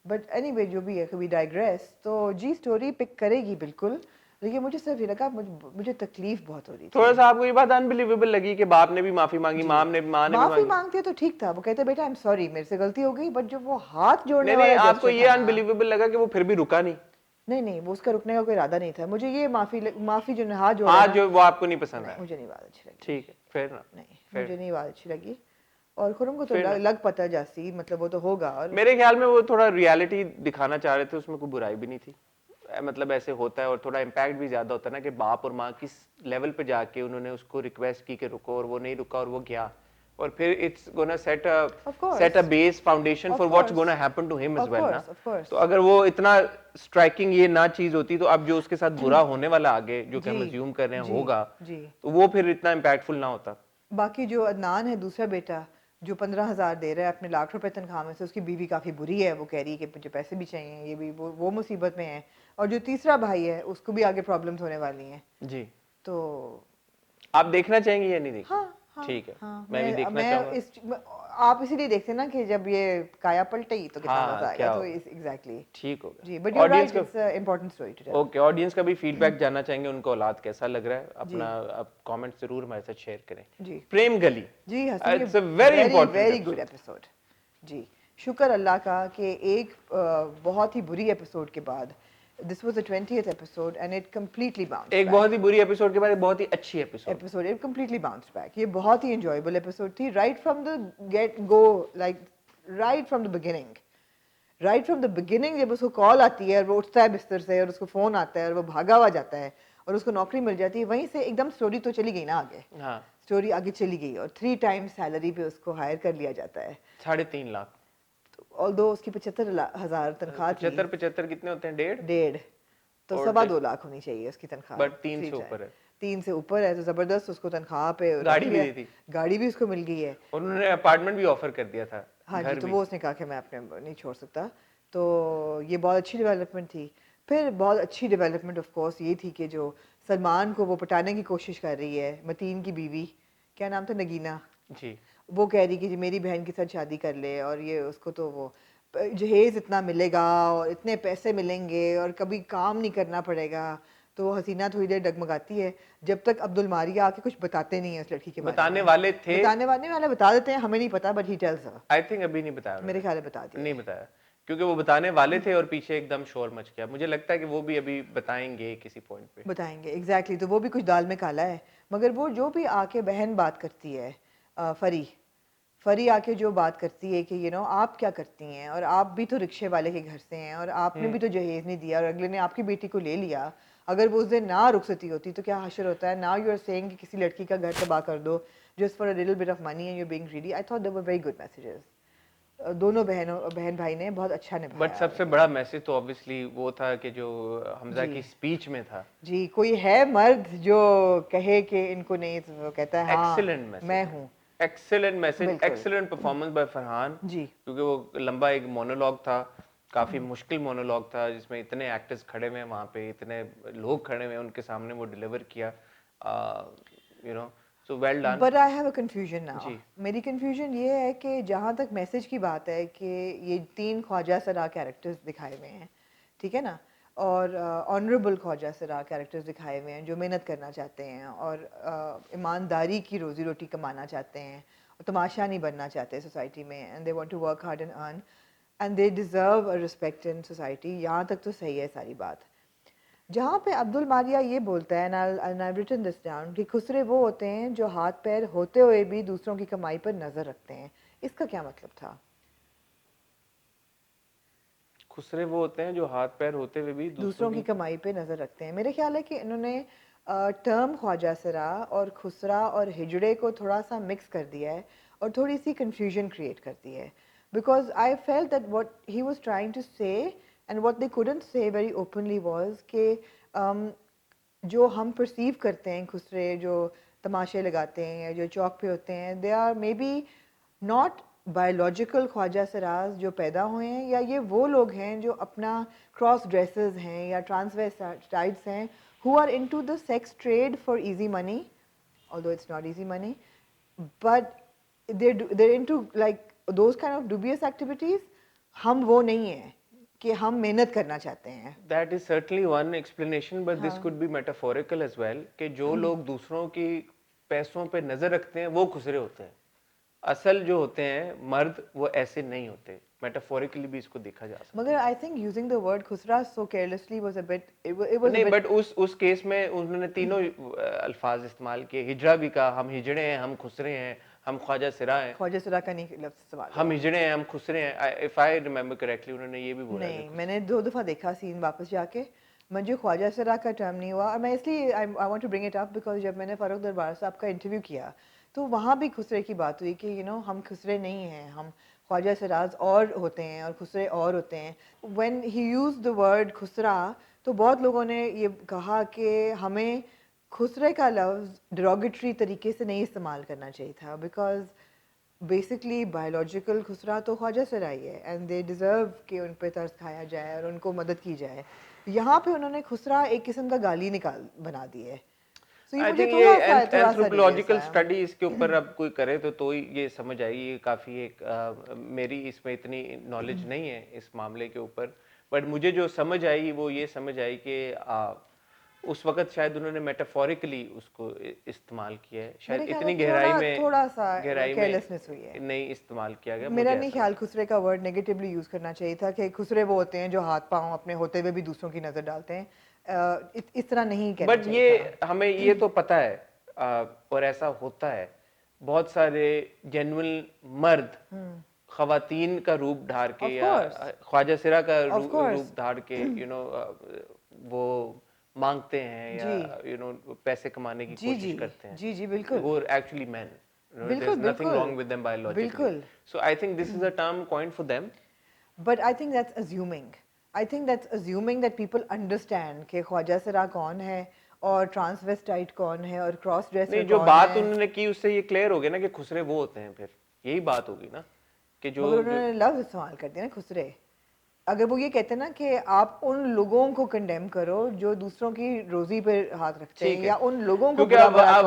[SPEAKER 2] But anyway, जो भी है, कभी digress, तो जी story pick करेगी बिल्कुल, लेकिन मुझे सिर्फ ये लगा, मुझे तकलीफ बहुत हो रही थी।
[SPEAKER 1] थोड़ा सा आपको ये बात अनबिलीवेबल लगी कि बाप ने भी माफी मांगी, माँ ने भी
[SPEAKER 2] माफी
[SPEAKER 1] मांगी।
[SPEAKER 2] मांगते तो ठीक था, वो कहते बेटा आई एम सॉरी, मेरे से गलती हो गई, बट जो वो हाथ जोड़ने
[SPEAKER 1] नहीं,
[SPEAKER 2] वाला
[SPEAKER 1] आपको
[SPEAKER 2] gesture
[SPEAKER 1] ये
[SPEAKER 2] था ना,
[SPEAKER 1] अनबिलीवेबल लगा कि वो फिर भी रुका नहीं?
[SPEAKER 2] नहीं, वो उसका रुकने का कोई इरादा नहीं था। मुझे ये माफी जो हाथ जोड़ा
[SPEAKER 1] आज
[SPEAKER 2] ना,
[SPEAKER 1] जो वो आपको नहीं पसंद
[SPEAKER 2] नहीं,
[SPEAKER 1] आया?
[SPEAKER 2] मुझे नहीं बात अच्छी लगी।
[SPEAKER 1] ठीक है, फिर ना।
[SPEAKER 2] नहीं,
[SPEAKER 1] Fair.
[SPEAKER 2] मुझे नहीं बात अच्छी लगी। और खुरम को तो
[SPEAKER 1] Fair
[SPEAKER 2] लग पता जासी, मतलब वो तो होगा। और
[SPEAKER 1] मेरे ख्याल में वो थोड़ा रियलिटी दिखाना चाह रहे थे, उसमें कोई बुराई भी नहीं थी। मतलब ऐसे होता है, और थोड़ा इम्पैक्ट भी ज्यादा होता है ना कि बाप और माँ किस लेवल पे जाके उन्होंने उसको रिक्वेस्ट की कि रुको, और वो नहीं रुका और वो गया, और फिर it's gonna set a base foundation for what's gonna happen to him as well ना। तो अगर वो इतना स्ट्राइकिंग ये ना चीज होती, तो अब जो उसके साथ बुरा होने वाला आगे, जो कि हम अज्यूम कर रहे हैं होगा, तो वो फिर इतना इम्पैक्टफुल ना होता।
[SPEAKER 2] बाकी जो अदनान है दूसरा बेटा, जो 15,000 दे रहा है अपने लाख रुपए तनख्वाह में से, उसकी बीवी काफ़ी बुरी है, वो कह रही है कि मुझे पैसे भी चाहिए, ये भी वो मुसीबत में है। और जो तीसरा भाई है, उसको भी आगे प्रॉब्लम्स होने वाली हैं।
[SPEAKER 1] जी,
[SPEAKER 2] तो
[SPEAKER 1] आप देखना चाहेंगे या नहीं देखना?
[SPEAKER 2] हाँ,
[SPEAKER 1] ठीक है,
[SPEAKER 2] हाँ,
[SPEAKER 1] मैं भी देखना चाहूंगा।
[SPEAKER 2] आप इसीलिए देखते ना कि जब ये काया पलटेगी तो कितना
[SPEAKER 1] हाँ,
[SPEAKER 2] मजा आएगा।
[SPEAKER 1] क्या
[SPEAKER 2] तो
[SPEAKER 1] होगा?
[SPEAKER 2] एग्जैक्टली
[SPEAKER 1] ठीक होगा।
[SPEAKER 2] जी। But you are
[SPEAKER 1] audience
[SPEAKER 2] right,
[SPEAKER 1] का
[SPEAKER 2] it's important story to tell.
[SPEAKER 1] Okay, audience का भी फीडबैक जानना चाहेंगे, उनको औलाद कैसा लग रहा है, अपना आप कमेंट जरूर हमारे साथ शेयर करें।
[SPEAKER 2] जी,
[SPEAKER 1] प्रेम गली,
[SPEAKER 2] जी,
[SPEAKER 1] it's a very important
[SPEAKER 2] very good episode. जी, शुक्र अल्लाह का कि एक बहुत ही बुरी एपिसोड के बाद this was the 20th episode and it completely bounced
[SPEAKER 1] एक बहुत ही बुरी एपिसोड के बाद एक बहुत ही अच्छी episode.
[SPEAKER 2] Episode it completely bounced back. ये बहुत ही एंजॉयबल एपिसोड थी right from the get go, like right from the beginning. Right from the beginning जब उसको कॉल आती है और वो उठता है बिस्तर से और उसको फ़ोन आता है और वो भागा हुआ जाता है और उसको नौकरी मिल जाती है, वहीं से एकदम स्टोरी तो चली गई ना आगे।
[SPEAKER 1] हाँ,
[SPEAKER 2] स्टोरी आगे चली गई और 3 टाइम्स सैलरी पे उसको हायर कर लिया जाता है।
[SPEAKER 1] 3.5 लाख।
[SPEAKER 2] ऑल्दो उसकी 75,000 तनख्वाह थी,
[SPEAKER 1] 75 कितने होते हैं? 1.5।
[SPEAKER 2] डेढ़, तो
[SPEAKER 1] और
[SPEAKER 2] 2.25 लाख होनी चाहिए उसकी तनख्वाह।
[SPEAKER 1] बट 3 से ऊपर है।
[SPEAKER 2] 3 से ऊपर है तो ज़बरदस्त उसको तनख्वाह पे रख
[SPEAKER 1] गाड़ी भी
[SPEAKER 2] लिया।
[SPEAKER 1] दी थी।
[SPEAKER 2] गाड़ी भी उसको मिल गई है।
[SPEAKER 1] उन्होंने अपार्टमेंट भी ऑफर कर दिया था,
[SPEAKER 2] हाँ जी,
[SPEAKER 1] घर
[SPEAKER 2] तो
[SPEAKER 1] भी।
[SPEAKER 2] वो उसने कहा कि मैं अपने नहीं छोड़ सकता। तो ये बहुत अच्छी डेवलपमेंट थी। फिर बहुत अच्छी डेवलपमेंट ऑफ कोर्स ये थी कि जो सलमान को वो पटाने की कोशिश कर रही है, मतीन की बीवी, क्या नाम था, नगीना,
[SPEAKER 1] जी।
[SPEAKER 2] वो कह रही कि जी मेरी बहन के साथ शादी कर ले और ये उसको तो वो जहेज इतना मिलेगा और इतने पैसे मिलेंगे और कभी काम नहीं करना पड़ेगा। तो वो हसीना थोड़ी देर डगमगाती है जब तक अब्दुल मारिया आके कुछ बताते नहीं है उस लड़की के बारे
[SPEAKER 1] बताने
[SPEAKER 2] में।
[SPEAKER 1] वाले थे।
[SPEAKER 2] बताने वाले बता देते हैं, हमें नहीं पता, but he tells her.
[SPEAKER 1] I think अभी नहीं बताया
[SPEAKER 2] मेरे
[SPEAKER 1] उन्होंने।
[SPEAKER 2] ख्याल में बता दिया
[SPEAKER 1] नहीं
[SPEAKER 2] है।
[SPEAKER 1] बताया, क्योंकि वो बताने वाले थे और पीछे एकदम शोर मच गया। मुझे लगता है कि वो भी अभी बताएंगे किसी पॉइंट पे।
[SPEAKER 2] बताएंगे एग्जैक्टली तो वो भी कुछ दाल में काला है। मगर वो जो भी आके बहन बात करती है, फरी फरी आके जो बात करती है कि आप क्या करती हैं और आप भी तो रिक्शे वाले के घर से हैं और आपने भी तो जहेज नहीं दिया और अगले ने आपकी बेटी को ले लिया। अगर वो उस दिन ना रुखसती होती तो क्या हशर होता है। नाउ यू आर सेइंग कि किसी लड़की का घर तबाह कर दो just for a little bit of money and you being greedy. I thought they were very good messages. दोनों बहन भाई ने बहुत अच्छा
[SPEAKER 1] बट
[SPEAKER 2] निभाया।
[SPEAKER 1] सबसे बड़ा मैसेज तो ऑब्वियसली वो था कि जो हमजा
[SPEAKER 2] जी
[SPEAKER 1] की स्पीच में था।
[SPEAKER 2] जी, कोई है मर्द जो कहे कि इनको नहीं, तो वो कहता है हाँ
[SPEAKER 1] एक्सीलेंट मैसेज
[SPEAKER 2] मैं
[SPEAKER 1] है।
[SPEAKER 2] हूँ।
[SPEAKER 1] एक्सीलेंट मैसेज,
[SPEAKER 2] बिल्कुल
[SPEAKER 1] एक्सीलेंट परफॉर्मेंस बाय फरहान।
[SPEAKER 2] जी
[SPEAKER 1] क्योंकि वो लंबा एक मोनोलॉग था, काफी मुश्किल मोनोलॉग था, जिसमें इतने एक्टर्स खड़े हुए हैं वहां पे, इतने लोग खड़े हुए हैं, उनके सामने वो डिलीवर किया। You know, so well done.
[SPEAKER 2] But I have a confusion now.
[SPEAKER 1] जी।
[SPEAKER 2] मेरी कंफ्यूजन ये है कि जहाँ तक मैसेज की बात है कि ये 3 ख्वाजा सरा कैरेक्टर्स दिखाए हुए हैं, ठीक है ना, और ऑनरेबल ख्वाजा सरा कैरेक्टर्स दिखाए हुए हैं जो मेहनत करना चाहते हैं और ईमानदारी की रोजी रोटी कमाना चाहते हैं और तमाशा नहीं बनना चाहते सोसाइटी में, and they want to work hard and earn and they deserve a respect in society. यहाँ तक तो सही है सारी बात। जहाँ पे अब्दुल मारिया ये बोलता है, and I written this down, कि खुसरे वो होते हैं जो हाथ पैर होते हुए भी दूसरों की कमाई पर नजर रखते हैं। इसका क्या मतलब था?
[SPEAKER 1] खुसरे वो होते हैं जो हाथ पैर होते हुए भी दूसरों
[SPEAKER 2] दूसरों की
[SPEAKER 1] की।
[SPEAKER 2] कमाई पे नजर रखते हैं। मेरे ख्याल है कि इन्होंने टर्म ख्वाजा सरा और खुसरा और हिजड़े को थोड़ा सा मिक्स कर दिया है और थोड़ी सी कंफ्यूजन क्रिएट कर दी है। Because I felt that what he was trying to say and what they couldn't say very openly was कि जो हम परसीव करते हैं खुसरे जो तमाशे लगाते हैं या जो चौक पे होते हैं, they are maybe not biological ख्वाजा सराज जो पैदा हुए हैं, या ये वो लोग हैं जो अपना क्रॉस ड्रेसेस हैं या ट्रांसवेस्टाइड्स हैं who are into the sex trade for easy money, although it's not easy money, but they're into like those kind of dubious activities. हम वो नहीं हैं कि हम मेहनत करना चाहते हैं।
[SPEAKER 1] That is certainly one explanation, but this
[SPEAKER 2] हाँ
[SPEAKER 1] could be metaphorical as well, कि जो लोग दूसरों की पैसों पे नजर रखते हैं वो खुसरे होते हैं। असल जो होते हैं मर्द वो ऐसे नहीं होते। मेटाफोरिकली भी इसको देखा जा सकता
[SPEAKER 2] मगर I think using the word खुसरा so carelessly was a bit, it
[SPEAKER 1] है।
[SPEAKER 2] वाज अ
[SPEAKER 1] नहीं,
[SPEAKER 2] बिट।
[SPEAKER 1] बट उस केस में उन्होंने तीनों अल्फाज इस्तेमाल किए। हिजड़ा भी कहा, हम हिजड़े हैं, हम खुसरे हैं, हम ख्वाजा सिरा हैं।
[SPEAKER 2] ख्वाजा सरा का नहीं लफ्ज इस्तेमाल
[SPEAKER 1] हम
[SPEAKER 2] हुआ।
[SPEAKER 1] हिजड़े हैं, हम खुसरे हैं। इफ आई रिमेम्बर करेक्टली उन्होंने ये भी बोला कि
[SPEAKER 2] नहीं,
[SPEAKER 1] खुसरे।
[SPEAKER 2] मैंने 2 दफ़ा देखा सीन वापस जाके। मुझे ख्वाजा सरा का टर्म नहीं हुआ और मैं इसलिए I want to bring it up because जब मैंने फ़ारूक दरबार साहब का इंटरव्यू किया तो वहाँ भी खुसरे की बात हुई कि हम खुसरे नहीं हैं, हम ख्वाजा सराज और होते हैं और खुसरे और होते हैं। When he use the word खुसरा तो बहुत लोगों ने ये कहा कि हमें खुसरे का लफ्ज़ डिरोगेटरी तरीके से नहीं इस्तेमाल करना चाहिए था, बिकॉज बेसिकली बायोलॉजिकल खुसरा तो ख्वाजा सराई है एंड दे डिज़र्व कि उन पे तरस खाया जाए और उनको मदद की जाए। यहाँ पे उन्होंने खुसरा एक किस्म का गाली निकाल बना दी है। सो ये
[SPEAKER 1] आई
[SPEAKER 2] मुझे
[SPEAKER 1] थिंक ये
[SPEAKER 2] थोड़ा सा रिलीज
[SPEAKER 1] एंथ्रोपोलॉजिकल
[SPEAKER 2] आया।
[SPEAKER 1] स्टडी इसके ऊपर अब कोई करे तो ही ये समझ आएगी। ये काफ़ी एक मेरी इसमें इतनी नॉलेज नहीं है इस मामले के ऊपर, बट मुझे जो समझ आई वो ये समझ आई कि उस वक्त शायद उन्होंने मेटाफोरिकली उसको इस्तेमाल किया है, शायद
[SPEAKER 2] मेरे ख्याल
[SPEAKER 1] इतनी
[SPEAKER 2] में थोड़ा सा
[SPEAKER 1] गहराई
[SPEAKER 2] केयरलेसनेस हुई है।
[SPEAKER 1] में नहीं इस्तेमाल किया गया,
[SPEAKER 2] मेरा
[SPEAKER 1] मुझे
[SPEAKER 2] नहीं
[SPEAKER 1] ऐसा
[SPEAKER 2] ख्याल खुसरे का वर्ड नेगेटिवली यूज करना चाहिए था कि खुसरे वो होते हैं जो हाथ पांव अपने होते हुए भी दूसरों की नजर डालते हैं। इस तरह नहीं कहना
[SPEAKER 1] बट
[SPEAKER 2] चाहिए
[SPEAKER 1] ये
[SPEAKER 2] था।
[SPEAKER 1] हमें ये तो पता है, और ऐसा होता है, बहुत सारे जेन्युइन मर्द खवातीन का रूप धार के
[SPEAKER 2] ऑफ
[SPEAKER 1] या
[SPEAKER 2] कोर्स,
[SPEAKER 1] ख्वाजा सिरा का
[SPEAKER 2] ऑफ कोर्स,
[SPEAKER 1] रूप धार के वो मांगते हैं या
[SPEAKER 2] जी
[SPEAKER 1] पैसे कमाने की
[SPEAKER 2] जी
[SPEAKER 1] कोशिश
[SPEAKER 2] जी
[SPEAKER 1] करते हैं,
[SPEAKER 2] जी जी बिल्कुल
[SPEAKER 1] who are actually men.
[SPEAKER 2] बिल्कुल
[SPEAKER 1] There's nothing
[SPEAKER 2] बिल्कुल
[SPEAKER 1] wrong with them biologically.
[SPEAKER 2] बिल्कुल।
[SPEAKER 1] So I think this is a term coined for them.
[SPEAKER 2] But I think that's assuming. I think that's assuming that people understand कि ख्वाजा सिरा कौन है और transvestite कौन है और क्रॉस ड्रेसर
[SPEAKER 1] नहीं, जो
[SPEAKER 2] कौन
[SPEAKER 1] बात
[SPEAKER 2] है।
[SPEAKER 1] उन्होंने की उससे ये क्लियर हो गया ना कि खुसरे वो होते हैं, फिर यही बात होगी ना कि जो
[SPEAKER 2] मगर उन्होंने लफ्ज इस्तेमाल कर दिया ना खुसरे। अगर वो ये कहते हैं ना कि आप उन लोगों को कंडेम करो जो दूसरों की रोजी पे हाथ रखते हैं
[SPEAKER 1] ठीक है,
[SPEAKER 2] या उन लोगों को
[SPEAKER 1] क्योंकि
[SPEAKER 2] बुरा भला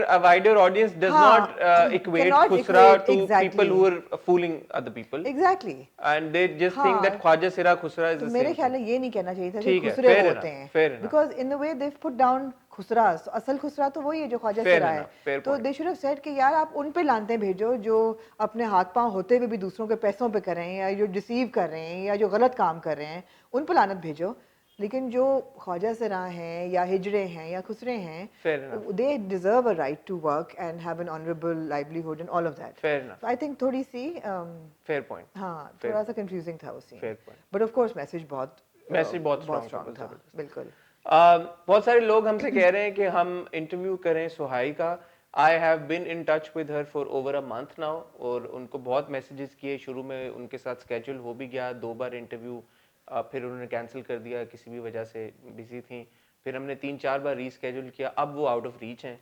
[SPEAKER 1] a wider audience does
[SPEAKER 2] हाँ,
[SPEAKER 1] not equate
[SPEAKER 2] cannot
[SPEAKER 1] khusra
[SPEAKER 2] equate
[SPEAKER 1] to
[SPEAKER 2] exactly
[SPEAKER 1] people who are fooling other people,
[SPEAKER 2] exactly
[SPEAKER 1] and they just
[SPEAKER 2] हाँ,
[SPEAKER 1] think that ख्वाजा सिरा खुसरा is
[SPEAKER 2] तो
[SPEAKER 1] the
[SPEAKER 2] मेरे
[SPEAKER 1] same
[SPEAKER 2] ख्याल
[SPEAKER 1] thing.
[SPEAKER 2] में ये नहीं कहना चाहिए था कि
[SPEAKER 1] ठीक है,
[SPEAKER 2] खुसरे
[SPEAKER 1] fair
[SPEAKER 2] वो
[SPEAKER 1] enough,
[SPEAKER 2] होते हैं
[SPEAKER 1] fair enough.
[SPEAKER 2] Because in the way they put down खुसरा, असल खुसरा तो वही है जो ख्वाजा
[SPEAKER 1] Fair
[SPEAKER 2] सिरा है।
[SPEAKER 1] enough, fair
[SPEAKER 2] तो
[SPEAKER 1] point.
[SPEAKER 2] They should have said कि यार आप उन पे लानते भेजो जो अपने हाथ पांव होते हुए भी दूसरों के पैसों पे कर रहे हैं या जो डिसीव कर रहे हैं या जो गलत काम कर रहे हैं, उन पे लानत भेजो। लेकिन जो ख्वाजा सिरा हैं या हिजड़े हैं या खुसरे हैं,
[SPEAKER 1] Fair enough.
[SPEAKER 2] they deserve a right to work and have an honorable livelihood and all of that.
[SPEAKER 1] Fair enough.
[SPEAKER 2] So I think थोड़ी सी
[SPEAKER 1] Fair point.
[SPEAKER 2] हाँ
[SPEAKER 1] Fair.
[SPEAKER 2] थोड़ा सा कंफ्यूजिंग था उस
[SPEAKER 1] Fair point.
[SPEAKER 2] But of course message बहुत
[SPEAKER 1] बहुत
[SPEAKER 2] बहुत
[SPEAKER 1] strong
[SPEAKER 2] strong था बिल्कुल।
[SPEAKER 1] बहुत सारे लोग हमसे कह रहे हैं कि हम इंटरव्यू करें सुहाई का। I have been in touch with her for over a month now, और उनको बहुत मैसेजेस किए, शुरू में उनके साथ स्केड्यूल हो भी गया 2 बार इंटरव्यू, फिर उन्होंने कैंसिल कर दिया, किसी भी वजह से बिजी थी, फिर हमने 3-4 बार रीस्केड्यूल किया, अब वो आउट ऑफ रीच हैं,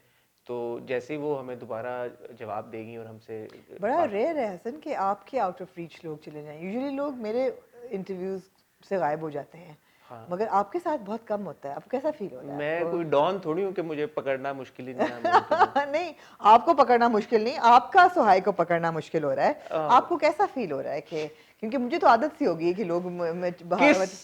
[SPEAKER 1] तो जैसे ही वो हमें दोबारा जवाब देगी और हमसे
[SPEAKER 2] बड़ा रेयर है हसन कि आपके आउट ऑफ रीच लोग चले जाएं। यूजुअली लोग मेरे इंटरव्यूज से गायब हो जाते हैं, मगर आपके साथ बहुत कम होता है। आपको कैसा फील हो रहा है?
[SPEAKER 1] मैं कोई डॉन थोड़ी हूँ कि मुझे पकड़ना मुश्किल ही नहीं है।
[SPEAKER 2] नहीं, आपको पकड़ना मुश्किल नहीं, आपका सुहाई को पकड़ना मुश्किल हो रहा है। आपको कैसा फील हो रहा है कि क्योंकि मुझे तो आदत सी होगी कि लोग
[SPEAKER 1] किस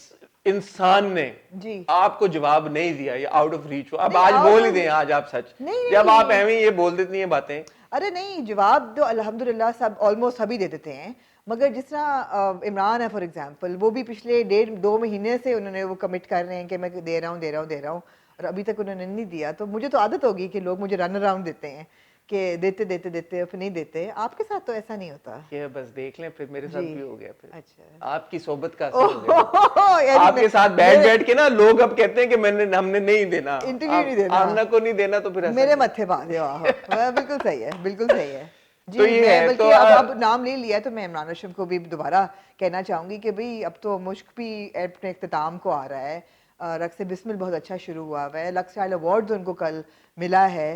[SPEAKER 1] इंसान ने
[SPEAKER 2] जी
[SPEAKER 1] आपको जवाब नहीं दिया, ये आउट ऑफ रीच हो? अब
[SPEAKER 2] नहीं,
[SPEAKER 1] आज
[SPEAKER 2] out
[SPEAKER 1] बोल
[SPEAKER 2] of-
[SPEAKER 1] ही दें, आज आप सच,
[SPEAKER 2] नहीं,
[SPEAKER 1] जब
[SPEAKER 2] नहीं,
[SPEAKER 1] आप एवं ये बोल देती हैं बातें।
[SPEAKER 2] अरे नहीं, जवाब तो अल्हम्दुलिल्लाह सब ऑलमोस्ट सभी दे देते हैं, मगर जिस तरह इमरान है फॉर एग्जांपल, वो भी पिछले 1.5-2 महीने से उन्होंने वो कमिट कर रहे हैं कि मैं दे रहा हूँ और अभी तक उन्होंने नहीं दिया। तो मुझे तो आदत होगी कि लोग मुझे रन अराउंड देते हैं कि देते फिर नहीं देते। आपके साथ तो ऐसा नहीं होता।
[SPEAKER 1] ये बस देख लें, फिर मेरे साथ भी हो गया। फिर
[SPEAKER 2] अच्छा,
[SPEAKER 1] आपकी सोबत का असर हो गया।
[SPEAKER 2] यानी
[SPEAKER 1] आपके साथ बैठ के ना लोग अब कहते हैं कि हमने नहीं देना,
[SPEAKER 2] इंटरव्यू नहीं देना,
[SPEAKER 1] आमना को नहीं देना, तो फिर ऐसा
[SPEAKER 2] मेरे मत्थे पा दो। बिल्कुल सही है, बिल्कुल सही है जी।
[SPEAKER 1] तो ये
[SPEAKER 2] मैं
[SPEAKER 1] है,
[SPEAKER 2] बल्कि
[SPEAKER 1] तो
[SPEAKER 2] अब नाम ले लिया है तो मैं इमरान हाशमी को भी दोबारा कहना चाहूंगी कि भाई अब तो मुश्क भी अपने इख्तिताम को आ रहा है। रक्स बिस्मिल बहुत अच्छा शुरू हुआ है। लक्स स्टाइल अवार्ड्स उनको कल मिला है,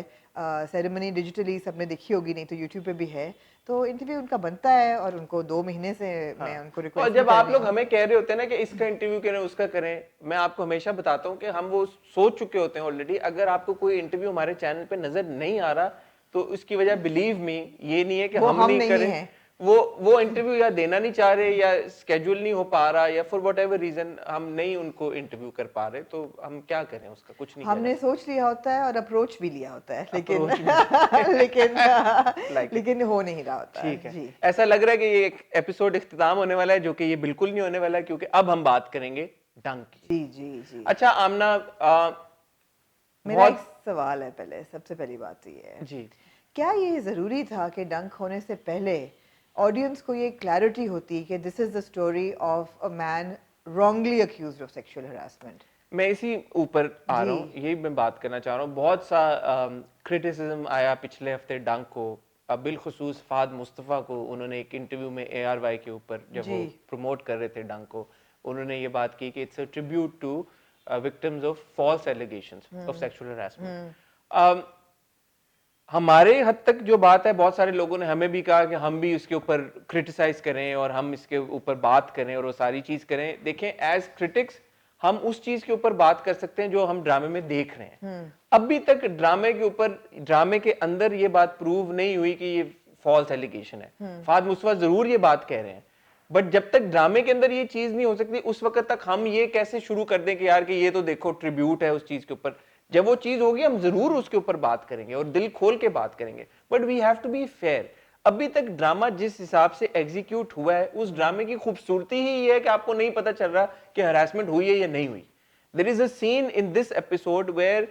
[SPEAKER 2] सेरेमनी डिजिटली सबने देखी होगी, नहीं तो यूट्यूब पे भी है। तो इंटरव्यू उनका बनता है और उनको 2 महीने से मैं उनको रिक्वेस्ट
[SPEAKER 1] और जब आप लोग हमें कह रहे होते हैं ना कि इसका इंटरव्यू करें, उसका करें, मैं आपको हमेशा बताता हूँ कि हम वो सोच चुके होते हैं ऑलरेडी। अगर आपको कोई इंटरव्यू हमारे चैनल पे नजर नहीं आ रहा तो उसकी वजह बिलीव मी ये नहीं है कि हम नहीं करें, वो इंटरव्यू या देना नहीं चाह रहे या स्केड्यूल नहीं हो पा रहा या फॉर वट एवर रीजन हम नहीं उनको इंटरव्यू कर पा रहे, तो हम क्या करें, उसका कुछ नहीं।
[SPEAKER 2] हमने सोच लिया होता है और अप्रोच भी लिया होता है, लेकिन लेकिन हो नहीं रहा होता।
[SPEAKER 1] ठीक है, ऐसा लग रहा है कि ये एक एपिसोड इख्तिताम होने वाला है, जो कि ये बिल्कुल नहीं होने वाला है, क्योंकि अब हम बात करेंगे डंक की।
[SPEAKER 2] जी।
[SPEAKER 1] अच्छा आमना,
[SPEAKER 2] मेरा एक सवाल है, पहले सबसे पहली बात तो ये है
[SPEAKER 1] जी,
[SPEAKER 2] क्या ये जरूरी था कि डंक होने से पहले ऑडियंस को ये क्लैरिटी होती कि this is the story of a man wrongly accused of sexual harassment?
[SPEAKER 1] मैं इसी ऊपर आ रहा हूँ, यही मैं बात करना चाह रहा हूँ। बहुत सा क्रिटिसिज्म आया पिछले हफ्ते डंक को, बिलखुसूस फाद मुस्तफ़ा को। उन्होंने एक इंटरव्यू में ARY के ऊपर जब वो प्रमोट कर रहे थे डंक को, उन्होंने ये बात की कि it's a tribute to victims of false allegations of sexual harassment. हमारे हद तक जो बात है, बहुत सारे लोगों ने हमें भी कहा कि हम भी इसके ऊपर क्रिटिसाइज करें और हम इसके ऊपर बात करें और वो सारी चीज करें। देखें, एज क्रिटिक्स हम उस चीज के ऊपर बात कर सकते हैं जो हम ड्रामे में देख रहे हैं। अभी तक ड्रामे के ऊपर, ड्रामे के अंदर ये बात प्रूव नहीं हुई कि ये फॉल्स एलिगेशन है। फाद मुस्तफा जरूर ये बात कह रहे हैं, बट जब तक ड्रामे के अंदर ये चीज नहीं हो सकती उस वक्त तक हम ये कैसे शुरू कर दें कि यार कि ये तो देखो ट्रिब्यूट है उस चीज के ऊपर। जब वो चीज होगी हम जरूर उसके ऊपर बात करेंगे और दिल खोल के बात करेंगे, but we have to be fair. अभी तक ड्रामा जिस हिसाब से एग्जीक्यूट हुआ है उस ड्रामे की खूबसूरती ही ये है कि आपको नहीं पता चल रहा कि हरासमेंट हुई है या नहीं हुई। There is a scene in this episode where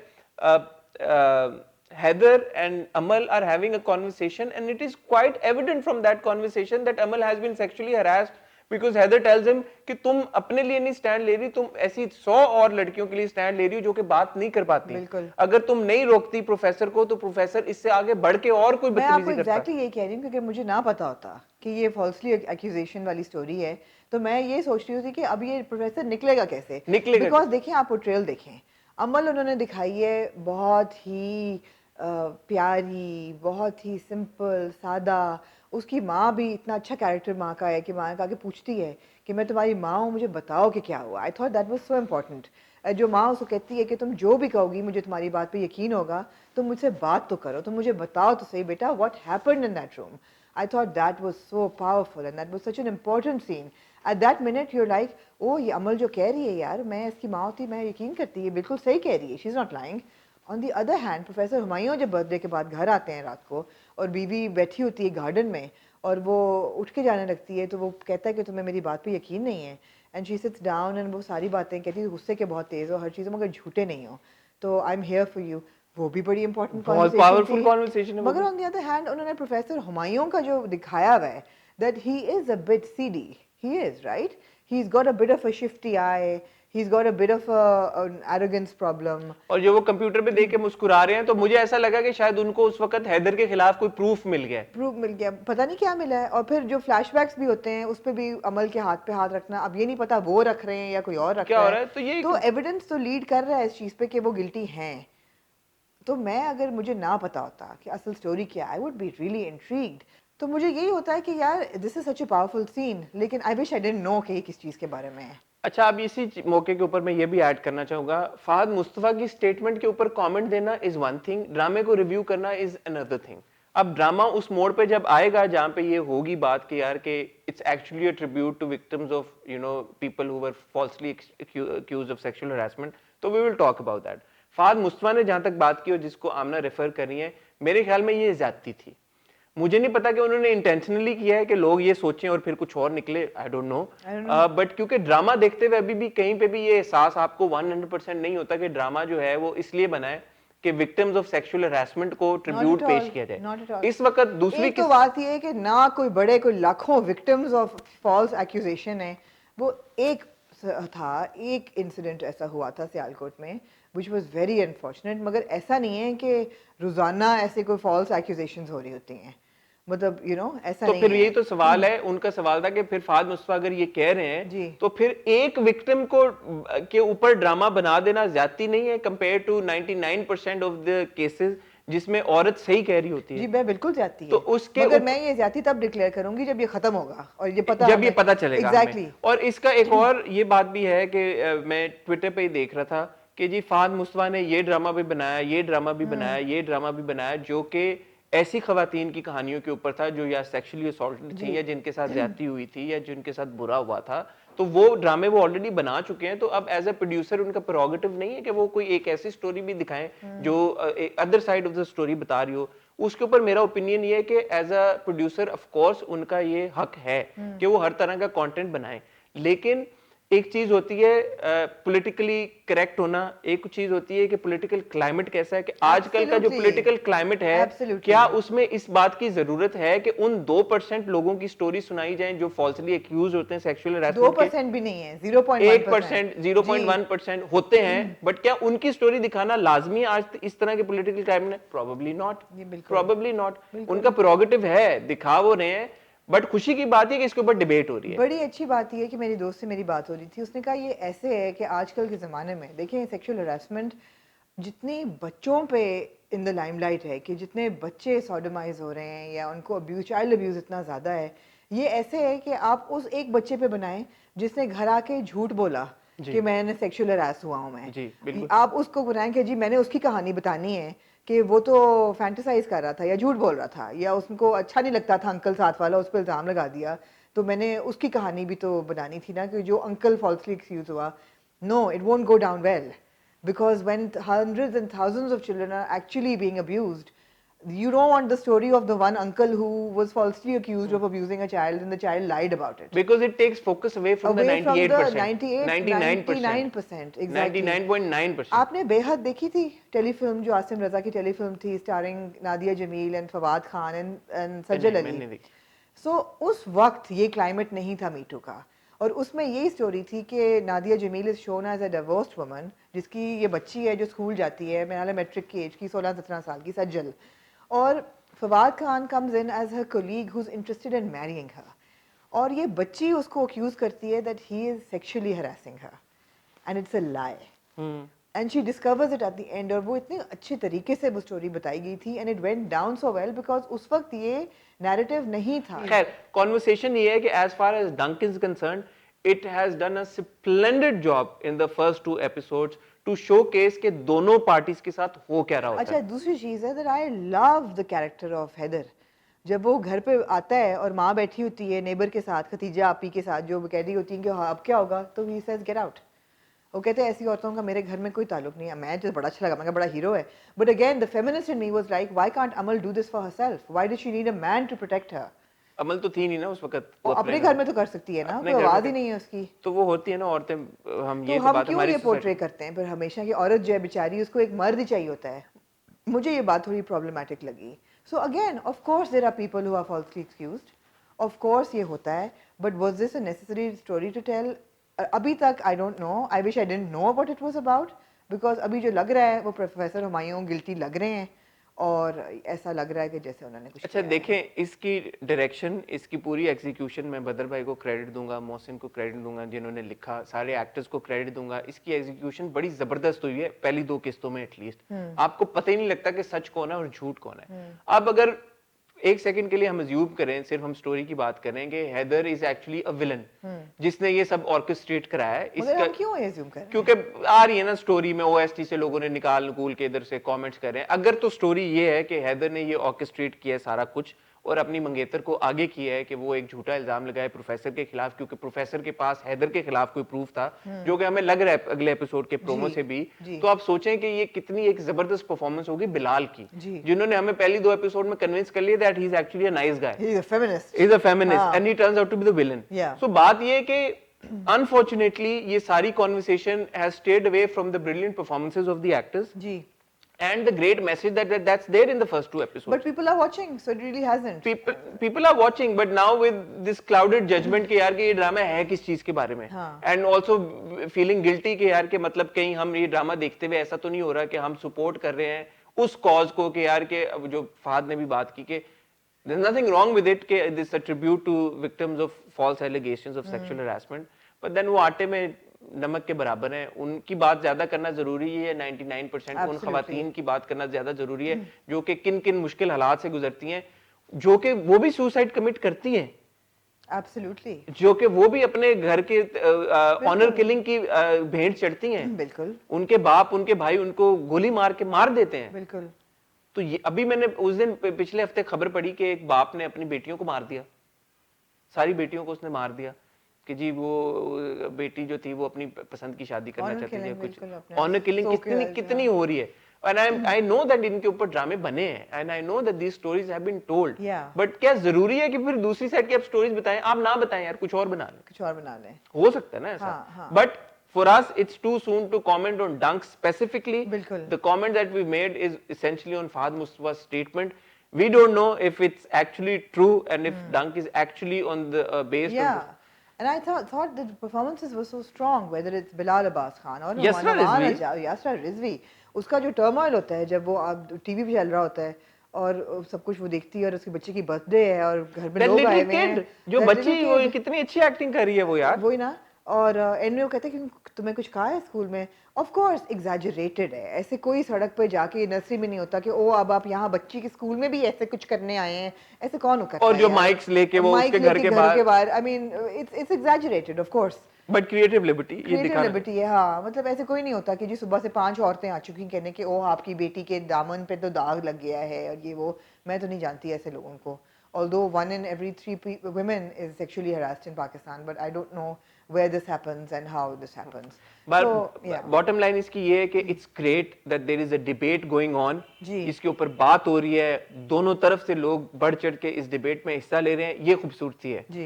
[SPEAKER 1] Heather and Amal are having a conversation, and it is quite evident from that conversation that Amal has been sexually harassed because Heather tells him कि तुम अपने लिए नहीं stand ले रही, तुम ऐसी 100 और लड़कियों के लिए स्टैंड ले रही हो जो कि बात नहीं कर पाती।
[SPEAKER 2] बिल्कुल।
[SPEAKER 1] अगर तुम नहीं रोकती प्रोफेसर को तो प्रोफेसर इससे आगे बढ़ के और कोई
[SPEAKER 2] मैं आपको
[SPEAKER 1] बदतमीजी करता।
[SPEAKER 2] एग्जैक्टली यही कह रही हूँ, क्योंकि मुझे ना पता होता कि ये फॉल्सली एक्यूजेशन वाली स्टोरी है, तो मैं ये सोच रही थी कि अब ये प्रोफेसर निकलेगा कैसे। बिकॉज देखें, आप पोर्ट्रेयल देखें, अमल उन्होंने दिखाई है बहुत ही प्यारी, बहुत ही सिंपल सादा। उसकी माँ भी इतना अच्छा कैरेक्टर माँ का है कि माँ का आके पूछती है कि मैं तुम्हारी माँ हूँ, मुझे बताओ कि क्या हुआ। आई thought that was so important. जो माँ उसको कहती है कि तुम जो भी कहोगी मुझे तुम्हारी बात पे यकीन होगा, तुम मुझसे बात तो करो, तुम मुझे बताओ तो सही बेटा what happened in that room. I thought that was so powerful and that was such an important scene. At that minute you're like, oh ये अमल जो कह रही है यार, मैं इसकी माँ होती मैं यकीन करती है, बिल्कुल सही कह रही है, she is not lying. On the other hand professor Humayun जब बर्थडे के बाद घर आते हैं रात को और बीवी बैठी होती है गार्डन में और वो उठ के जाने लगती है, तो वो कहता है कि तुम्हें मेरी बात पे यकीन नहीं है, and she seats down and वो सारी बातें कहती है, गुस्से के बहुत तेज़ हो हर चीज़ मगर झूठे नहीं हो, तो I am here for you. वो भी बड़ी इंपॉर्टेंट
[SPEAKER 1] बहुत पावरफुल कॉन्वर्सेशन है वो
[SPEAKER 2] मगर
[SPEAKER 1] भी।
[SPEAKER 2] ऑन द अदर हैंड उन्होंने प्रोफेसर हुमायूं का जो दिखाया हुआ है, that he is a bit seedy, he is right, he is got a bit of a shifty eye, he's got a bit of an arrogance problem।
[SPEAKER 1] और जो वो computer पे देख के मुस्कुरा रहे हैं तो मुझे ऐसा लगा कि शायद उनको उस वक्त हैदर के खिलाफ कोई प्रूफ मिल गया है।
[SPEAKER 2] प्रूफ मिल गया, पता नहीं क्या मिला है। और फिर जो फ्लैशबैक्स भी होते हैं उस पर भी अमल के हाथ पे हाथ रखना, अब ये नहीं पता वो रख रहे हैं या कोई और रख
[SPEAKER 1] क्या
[SPEAKER 2] रहा
[SPEAKER 1] हो
[SPEAKER 2] है,
[SPEAKER 1] रहा है तो ये
[SPEAKER 2] तो एविडेंस तो लीड कर रहा है इस चीज़ पे कि वो गिल्टी हैं। तो मैं अगर मुझे ना पता होता कि असल स्टोरी क्या, I would be really intrigued. तो मुझे यही होता है कि यार this is such a powerful scene, लेकिन I wish I didn't know कि ये किस चीज़ के बारे में है।
[SPEAKER 1] अच्छा, अब इसी मौके के ऊपर मैं ये भी ऐड करना चाहूंगा, फहद मुस्तफा की स्टेटमेंट के ऊपर कमेंट देना इज वन थिंग, ड्रामे को रिव्यू करना इज अनदर थिंग। अब ड्रामा उस मोड़ पे जब आएगा जहां पे ये होगी बात कि यार कि it's actually a tribute to victims of people who were falsely accused of sexual harassment, तो we will talk about that. Fahad Mustafa ने जहां तक बात की और जिसको आमना रेफर कर रही है, मेरे ख्याल में ये ज्यादती थी। मुझे नहीं पता कि उन्होंने इंटेंशनली किया है कि लोग ये सोचें और फिर कुछ और निकले, आई डोंट नो। बट क्योंकि ड्रामा देखते हुए अभी भी कहीं पे भी ये एहसास आपको 100% नहीं होता कि ड्रामा जो है वो इसलिए बना है कि विक्टिम्स ऑफ सेक्सुअल हरासमेंट को ट्रिब्यूट पेश किया जाए। इस वक्त दूसरी
[SPEAKER 2] एक तो बात ये है कि ना कोई बड़े कोई लाखों विक्टिम्स ऑफ फॉल्स एक्यूजेशन है, वो एक था, एक इंसिडेंट ऐसा हुआ था सियालकोट में विच वाज वेरी अनफॉर्चुनेट, मगर ऐसा नहीं है कि रोजाना ऐसे कोई फॉल्स एक्यूजेशंस हो रही होती हैं, मतलब ऐसा
[SPEAKER 1] तो
[SPEAKER 2] नहीं
[SPEAKER 1] फिर
[SPEAKER 2] है।
[SPEAKER 1] यही तो सवाल है, उनका सवाल था कि फिर फहद मुस्तफा अगर ये कह रहे
[SPEAKER 2] जी।
[SPEAKER 1] हैं तो फिर एक विक्टिम को के ऊपर ड्रामा बना देना ज्यादती नहीं है compare to 99% of the cases जिसमें औरत सही कह रही होती है।
[SPEAKER 2] जी मैं बिल्कुल जाती है,
[SPEAKER 1] तो उसके
[SPEAKER 2] मगर मैं ये जाती तब डिक्लेयर करूंगी जब ये खत्म होगा और ये पता
[SPEAKER 1] जब ये पता चलेगा
[SPEAKER 2] एग्जैक्टली
[SPEAKER 1] हमें। और इसका एक और ये बात भी है कि मैं ट्विटर पे ही देख रहा था कि जी फहद मुस्तफा ने ये ड्रामा भी बनाया, ये ड्रामा भी बनाया, ये ड्रामा भी बनाया, जो कि ऐसी खवातीन की कहानियों के ऊपर था जो या सेक्सुअली असॉल्टेड थी या जिनके साथ ज्यादती हुई थी या जिनके साथ बुरा हुआ था। तो वो ड्रामे वो ऑलरेडी बना चुके हैं, तो अब एज अ प्रोड्यूसर उनका प्रोरोगेटिव नहीं है कि वो कोई एक ऐसी स्टोरी भी दिखाएं जो other side of the story बता रही हो। उसके ऊपर मेरा ओपिनियन ये है कि as a producer of course उनका ये हक है कि वो हर तरह का कंटेंट बनाएं, लेकिन एक चीज होती है पॉलिटिकली करेक्ट होना, एक चीज होती है कि पॉलिटिकल क्लाइमेट कैसा है, कि आजकल का जो पॉलिटिकल क्लाइमेट है क्या उसमें इस बात की जरूरत है कि उन 2% लोगों की स्टोरी सुनाई जाए जो फॉल्सली एक्यूज होते हैं सेक्सुअल हरासमेंट के।
[SPEAKER 2] 2% भी नहीं है, 0.1%,
[SPEAKER 1] 0.1% होते हैं, बट क्या उनकी स्टोरी दिखाना लाजमी है आज इस तरह के पॉलिटिकल क्लाइमेट में? Probably not, probably not. उनका प्रोरोगेटिव है, दिखा वो रहे हैं, बट खुशी की बात है कि इसके ऊपर डिबेट हो रही है।
[SPEAKER 2] बड़ी अच्छी बात यह है कि मेरी दोस्त से मेरी बात हो रही थी, उसने कहा ये ऐसे है कि आजकल के ज़माने में देखें सेक्सुअल हरासमेंट जितनी बच्चों पे इन द लाइमलाइट है, कि जितने बच्चे सॉडोमाइज हो रहे हैं या उनको अब्यूज, चाइल्ड अब्यूज़ इतना ज़्यादा है, ये ऐसे है कि आप उस एक बच्चे पे बनाएं जिसने घर आके झूठ बोला कि मैंने सेक्सुअल हरास हुआ हूँ मैं,
[SPEAKER 1] जी, बिल्कुल।
[SPEAKER 2] आप उसको बनाएं कि जी मैंने उसकी कहानी बतानी है कि वो तो फैंटेसाइज कर रहा था या झूठ बोल रहा था या उसको अच्छा नहीं लगता था अंकल साथ वाला, उस पर इल्ज़ाम लगा दिया। तो मैंने उसकी कहानी भी तो बनानी थी ना कि जो अंकल फॉल्सली एक्सक्यूज हुआ, no it won't go down well because when hundreds and thousands of children are actually being abused, you don't want the story of the one uncle who was falsely accused of abusing a child and the child lied about it.
[SPEAKER 1] Because it takes focus away from the
[SPEAKER 2] Away from the
[SPEAKER 1] 98%,
[SPEAKER 2] 99%, exactly.
[SPEAKER 1] 99.9%.
[SPEAKER 2] आपने बेहद देखी थी telefilm, जो आसिम रजा की telefilm थी starring Nadia Jamil and Fawad Khan and Sajal
[SPEAKER 1] मैंने
[SPEAKER 2] अली।
[SPEAKER 1] देखी।
[SPEAKER 2] सो उस वक्त ये क्लाइमेट नहीं था मीटू का, और उसमें यही स्टोरी थी कि Nadia Jamil is shown as a divorced woman, जिसकी ये बच्ची है जो स्कूल जाती है, मेरा मैट्रिक की एज की, 16-17 साल की, सज्जल, और Fawad Khan comes in as her colleague who is interested in marrying her, और ये बच्ची उसको अक्यूज करती है that he is sexually harassing her and it's a lie and she discovers it at the end. और वो इतने अच्छे तरीके से वो स्टोरी बताई गई थी and it went down so well because उस वक्त ये नैरेटिव नहीं था।
[SPEAKER 1] खैर कॉन्वर्सेशन ये है कि as far as Dunk is concerned, it has done a splendid job in the first 2 episodes to showcase के दोनों पार्टीज के साथ हो क्या रहा होता
[SPEAKER 2] अच्छा,
[SPEAKER 1] है।
[SPEAKER 2] दूसरी चीज है that I love the character of Haider. जब वो घर पे आता है और माँ बैठी होती है नेबर के साथ, खतीजा आपी के साथ, जो कह रही होती है कि हाँ अब क्या होगा, तो ही सेज गेट आउट। वो कहते हैं ऐसी औरतों का मेरे घर में कोई ताल्लुक नहीं है। मैं तो बड़ा अच्छा लगा, मैं कहा बड़ा हीरो है, but again the feminist in me was like why can't Amal do this for herself, why does she need a man to protect her.
[SPEAKER 1] Amal तो थी नहीं ना उस वक्त,
[SPEAKER 2] वो अपने घर में तो कर सकती है ना, कोई आवाज ही नहीं है उसकी।
[SPEAKER 1] तो वो होती है ना औरतें, हम
[SPEAKER 2] तो
[SPEAKER 1] ये तो
[SPEAKER 2] हम
[SPEAKER 1] बात
[SPEAKER 2] क्यों
[SPEAKER 1] हमारी
[SPEAKER 2] ये पोर्ट्रे करते हैं फिर हमेशा कि औरत जो है बेचारी उसको एक मर्द ही चाहिए होता है। मुझे ये बात थोड़ी प्रॉब्लमैटिक लगी। So again of course there are people who are falsely accused, of course ये होता है, but was this a necessary story to tell? अभी तक I don't know, I wish I didn't know what it was about, because अभी जो लग रहा है वो प्रोफेसर हुमायूं गिल्टी लग रहे हैं और ऐसा लग रहा है कि जैसे उन्होंने कुछ
[SPEAKER 1] अच्छा
[SPEAKER 2] किया है।
[SPEAKER 1] देखें, इसकी डायरेक्शन, इसकी पूरी एग्जीक्यूशन मैं बदर भाई को क्रेडिट दूंगा, मोहसिन को क्रेडिट दूंगा जिन्होंने लिखा, सारे एक्टर्स को क्रेडिट दूंगा। इसकी एग्जीक्यूशन बड़ी जबरदस्त हुई है पहली 2 किस्तों में एटलीस्ट। आपको पता ही नहीं लगता कि सच कौन है और झूठ कौन है। अब अगर एक सेकंड के लिए हम अज्यूम करें, सिर्फ हम स्टोरी की बात करें कि Haider is actually a villain जिसने ये सब ऑर्केस्ट्रेट कराया है।
[SPEAKER 2] मगर हम क्यों अज्यूम कर रहे हैं?
[SPEAKER 1] क्योंकि आ रही है ना स्टोरी में, ओएसटी से लोगों ने निकाल नकूल के इधर से कमेंट्स कर रहे हैं। अगर तो स्टोरी ये है कि हैदर ने ये ऑर्केस्ट्रेट किया है सारा कुछ और अपनी मंगेतर को आगे किया है कि वो एक झूठा इल्जाम लगाए प्रोफेसर के खिलाफ, क्योंकि प्रोफेसर के पास हैदर के खिलाफ कोई प्रूफ था, जो कि हमें लग रहा है अगले एपिसोड के प्रोमो से भी। तो आप सोचें कि ये कितनी एक जबरदस्त परफॉर्मेंस होगी बिलाल की, जिन्होंने हमें पहली 2 एपिसोड में कन्विंस कर लिया that he is actually a nice guy,
[SPEAKER 2] he is a feminist,
[SPEAKER 1] he is a feminist and he turns out to be the villain. So बात ये है कि अनफॉर्चुनेटली ये सारी conversation has stayed away from the brilliant performances of the actors
[SPEAKER 2] जी,
[SPEAKER 1] and the great message that's there in the first 2 episodes.
[SPEAKER 2] but people are watching, so it really hasn't.
[SPEAKER 1] People are watching, but now with this clouded judgment कि यार कि ये drama है किस चीज के बारे में, and also feeling guilty कि यार कि मतलब कहीं हम ये ड्रामा देखते हुए ऐसा तो नहीं हो रहा कि हम सपोर्ट कर रहे हैं उस कॉज को, कि यार के जो फहद ने भी बात की कि there's nothing wrong with it कि this a tribute to victims of false allegations of sexual harassment, but then वो आटे में नमक के बराबर हैं, उनकी बात ज्यादा करना जरूरी है। 99% उन खवातीन की बात करना ज्यादा जरूरी है जो कि किन किन मुश्किल हालात से गुजरती हैं, जो कि वो भी सुसाइड कमिट करती हैं,
[SPEAKER 2] एब्सोल्युटली,
[SPEAKER 1] जो कि वो भी अपने घर के ऑनर किलिंग की भेंट चढ़ती हैं।
[SPEAKER 2] बिल्कुल,
[SPEAKER 1] उनके बाप उनके भाई उनको गोली मार के मार देते हैं।
[SPEAKER 2] बिल्कुल।
[SPEAKER 1] तो ये अभी मैंने उस दिन पिछले हफ्ते खबर पड़ी कि एक बाप ने अपनी बेटियों को मार दिया, सारी बेटियों को उसने मार दिया कि जी वो बेटी जो थी वो अपनी पसंद की शादी करना चाहती थी। कुछ ऑनर किलिंग कितनी हो रही है, and I know that इनके ऊपर ड्रामे बने हैं, and I know that these stories have been told, but क्या जरूरी है कि फिर दूसरी साइड की आप स्टोरीज बताएं? आप ना बताएं यार, कुछ और बना लें,
[SPEAKER 2] कुछ और बना लें,
[SPEAKER 1] हो सकता है ना ऐसा। But for us it's too soon to comment on Dunk specifically. The comment that we made is essentially on Fahad Mustafa's statement. We don't know if it's actually true and if Dunk is actually on the based on this.
[SPEAKER 2] And I thought the performances were so strong, whether it's Bilal Abbas Khan or Yasra Rizvi. उसका जो turmoil होता है जब वो TV पे चल रहा होता है और सब कुछ वो देखती है और उसके बच्चे की बर्थडे है और घर में लोग आए हुए हैं,
[SPEAKER 1] जो बच्ची वो कितनी अच्छी एक्टिंग कर रही है वो यार,
[SPEAKER 2] वही ना। और एंड में वो कहते हैं कि तुम्हें कुछ कहा है स्कूल में? ऑफ कोर्स एग्जैजरेटेड है, ऐसे कोई सड़क पे जाके नर्सरी में नहीं होता कि ओ अब आप यहाँ बच्ची के स्कूल में भी ऐसे कुछ करने आए हैं, ऐसे कौन करता है?
[SPEAKER 1] और जो माइक्स लेके वो उसके घर के बाहर,
[SPEAKER 2] I mean it's exaggerated of course,
[SPEAKER 1] but creative liberty ये
[SPEAKER 2] क्रिएटिव
[SPEAKER 1] दिखाना
[SPEAKER 2] लिबर्टी है, हाँ। मतलब ऐसे कोई नहीं होता कि जी सुबह से 5 औरतें आ चुकी कहने कि ओह आपकी बेटी के दामन पे तो दाग लग गया है और ये वो। मैं तो नहीं जानती ऐसे लोगों को। Although 1 in every 3 women is sexually harassed in Pakistan, but I don't know where this happens and how this happens. So, yeah.
[SPEAKER 1] Bottom line इसकी ये है कि it's great that there is a debate going on,
[SPEAKER 2] जी।
[SPEAKER 1] इसके ऊपर बात हो रही है, दोनों तरफ से लोग बढ़ चढ़ के इस डिबेट में हिस्सा ले रहे हैं, ये खूबसूरती है
[SPEAKER 2] जी।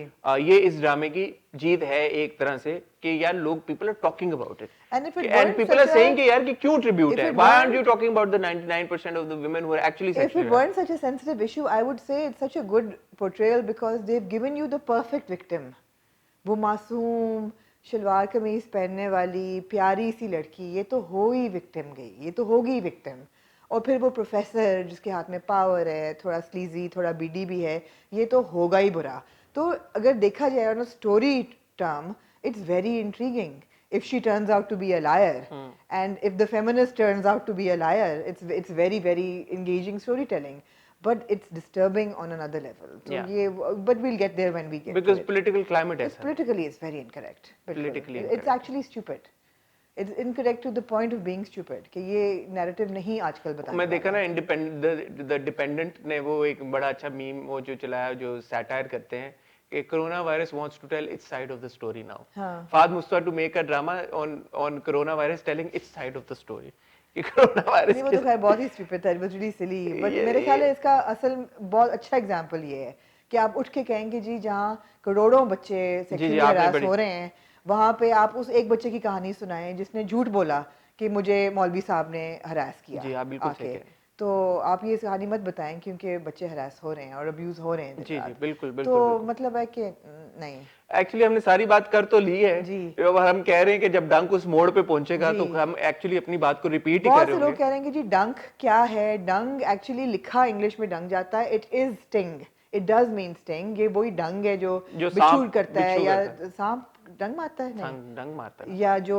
[SPEAKER 1] ये इस ड्रामे की जीत है एक तरह से कि यार लोग people are talking about it
[SPEAKER 2] And
[SPEAKER 1] people are saying कि यार कि क्यों ट्रिब्यूट
[SPEAKER 2] if
[SPEAKER 1] है,
[SPEAKER 2] it
[SPEAKER 1] why aren't
[SPEAKER 2] weren't-
[SPEAKER 1] you talking about the 99% of the women who are actually
[SPEAKER 2] If it
[SPEAKER 1] sexually
[SPEAKER 2] weren't such a sensitive issue, I would say it's such a good portrayal because they've given you the perfect victim. वो मासूम शलवार कमीज पहनने वाली प्यारी सी लड़की, ये तो हो ही विक्टिम गई, ये तो होगी विक्टिम। और फिर वो प्रोफेसर जिसके हाथ में पावर है, थोड़ा स्लीजी, थोड़ा बीडी भी है, ये तो होगा ही बुरा। तो अगर देखा जाए on a story term, it's very intriguing if she turns out to be a liar, and if the feminist turns out to be a liar, it's very very engaging storytelling, but it's disturbing on another level. So
[SPEAKER 1] Yeah.
[SPEAKER 2] but we'll get there when we get
[SPEAKER 1] because
[SPEAKER 2] to it.
[SPEAKER 1] Political climate
[SPEAKER 2] It's
[SPEAKER 1] ऐसा है
[SPEAKER 2] politically it's very incorrect.
[SPEAKER 1] Politically
[SPEAKER 2] It's
[SPEAKER 1] incorrect.
[SPEAKER 2] actually stupid. It's incorrect to the point of being stupid कि ये narrative नहीं आजकल बताने
[SPEAKER 1] मैं देखा
[SPEAKER 2] वाला।
[SPEAKER 1] ना इंडिपेंडेंट द डिपेंडेंट ने वो एक बड़ा अच्छा मीम वो जो चलाया जो सैटायर करते हैं कि corona virus wants to tell its side of the story now
[SPEAKER 2] हाँ।
[SPEAKER 1] Fahad Mustafa to make a drama on corona virus telling its side of the story कि कोरोना वायरस
[SPEAKER 2] नहीं वो तो खैर बहुत ही stupid था, it was really silly, but मेरे ख्याल है इसका असल बहुत अच्छा एग्जांपल ये है कि आप उठ के कहेंगे जी जहाँ करोड़ों बच्चे सेक्सुअली
[SPEAKER 1] आपने
[SPEAKER 2] हरास
[SPEAKER 1] बड़ी-
[SPEAKER 2] हो रहे हैं, वहाँ पे आप उस एक बच्चे की कहानी सुनाएं जिसने झूठ बोला कि मुझे मौलवी साहब ने हरास किया
[SPEAKER 1] जी, आप बिल्कुल सही
[SPEAKER 2] आके।
[SPEAKER 1] कह रहे हैं।
[SPEAKER 2] तो आप ये कहानी मत बताएं क्योंकि बच्चे हरास हो रहे हैं और अब्यूज हो रहे हैं दिन
[SPEAKER 1] जी, जी,
[SPEAKER 2] रात।
[SPEAKER 1] बिल्कुल, बिल्कुल,
[SPEAKER 2] तो
[SPEAKER 1] बिल्कुल।
[SPEAKER 2] मतलब है कि नहीं
[SPEAKER 1] एक्चुअली हमने सारी बात कर तो ली है
[SPEAKER 2] जी।
[SPEAKER 1] अब हम कह रहे हैं कि जब डंक उस मोड़ पे पहुंचेगा तो
[SPEAKER 2] जी।
[SPEAKER 1] हम एक्चुअली अपनी बात को रिपीट ही
[SPEAKER 2] बहुत
[SPEAKER 1] कर
[SPEAKER 2] से
[SPEAKER 1] रहे
[SPEAKER 2] लोग
[SPEAKER 1] होंगे
[SPEAKER 2] कह रहे हैं कि जी डंक क्या है। डंग एक्चुअली लिखा इंग्लिश में डंग जाता है, it is sting, it does mean sting. ये वही डंग है जो
[SPEAKER 1] जो
[SPEAKER 2] बिच्छू
[SPEAKER 1] सांप
[SPEAKER 2] करता है
[SPEAKER 1] बिच्छू
[SPEAKER 2] या
[SPEAKER 1] करता
[SPEAKER 2] सांप डंग मारता है नहीं,
[SPEAKER 1] डंक मारता है
[SPEAKER 2] या जो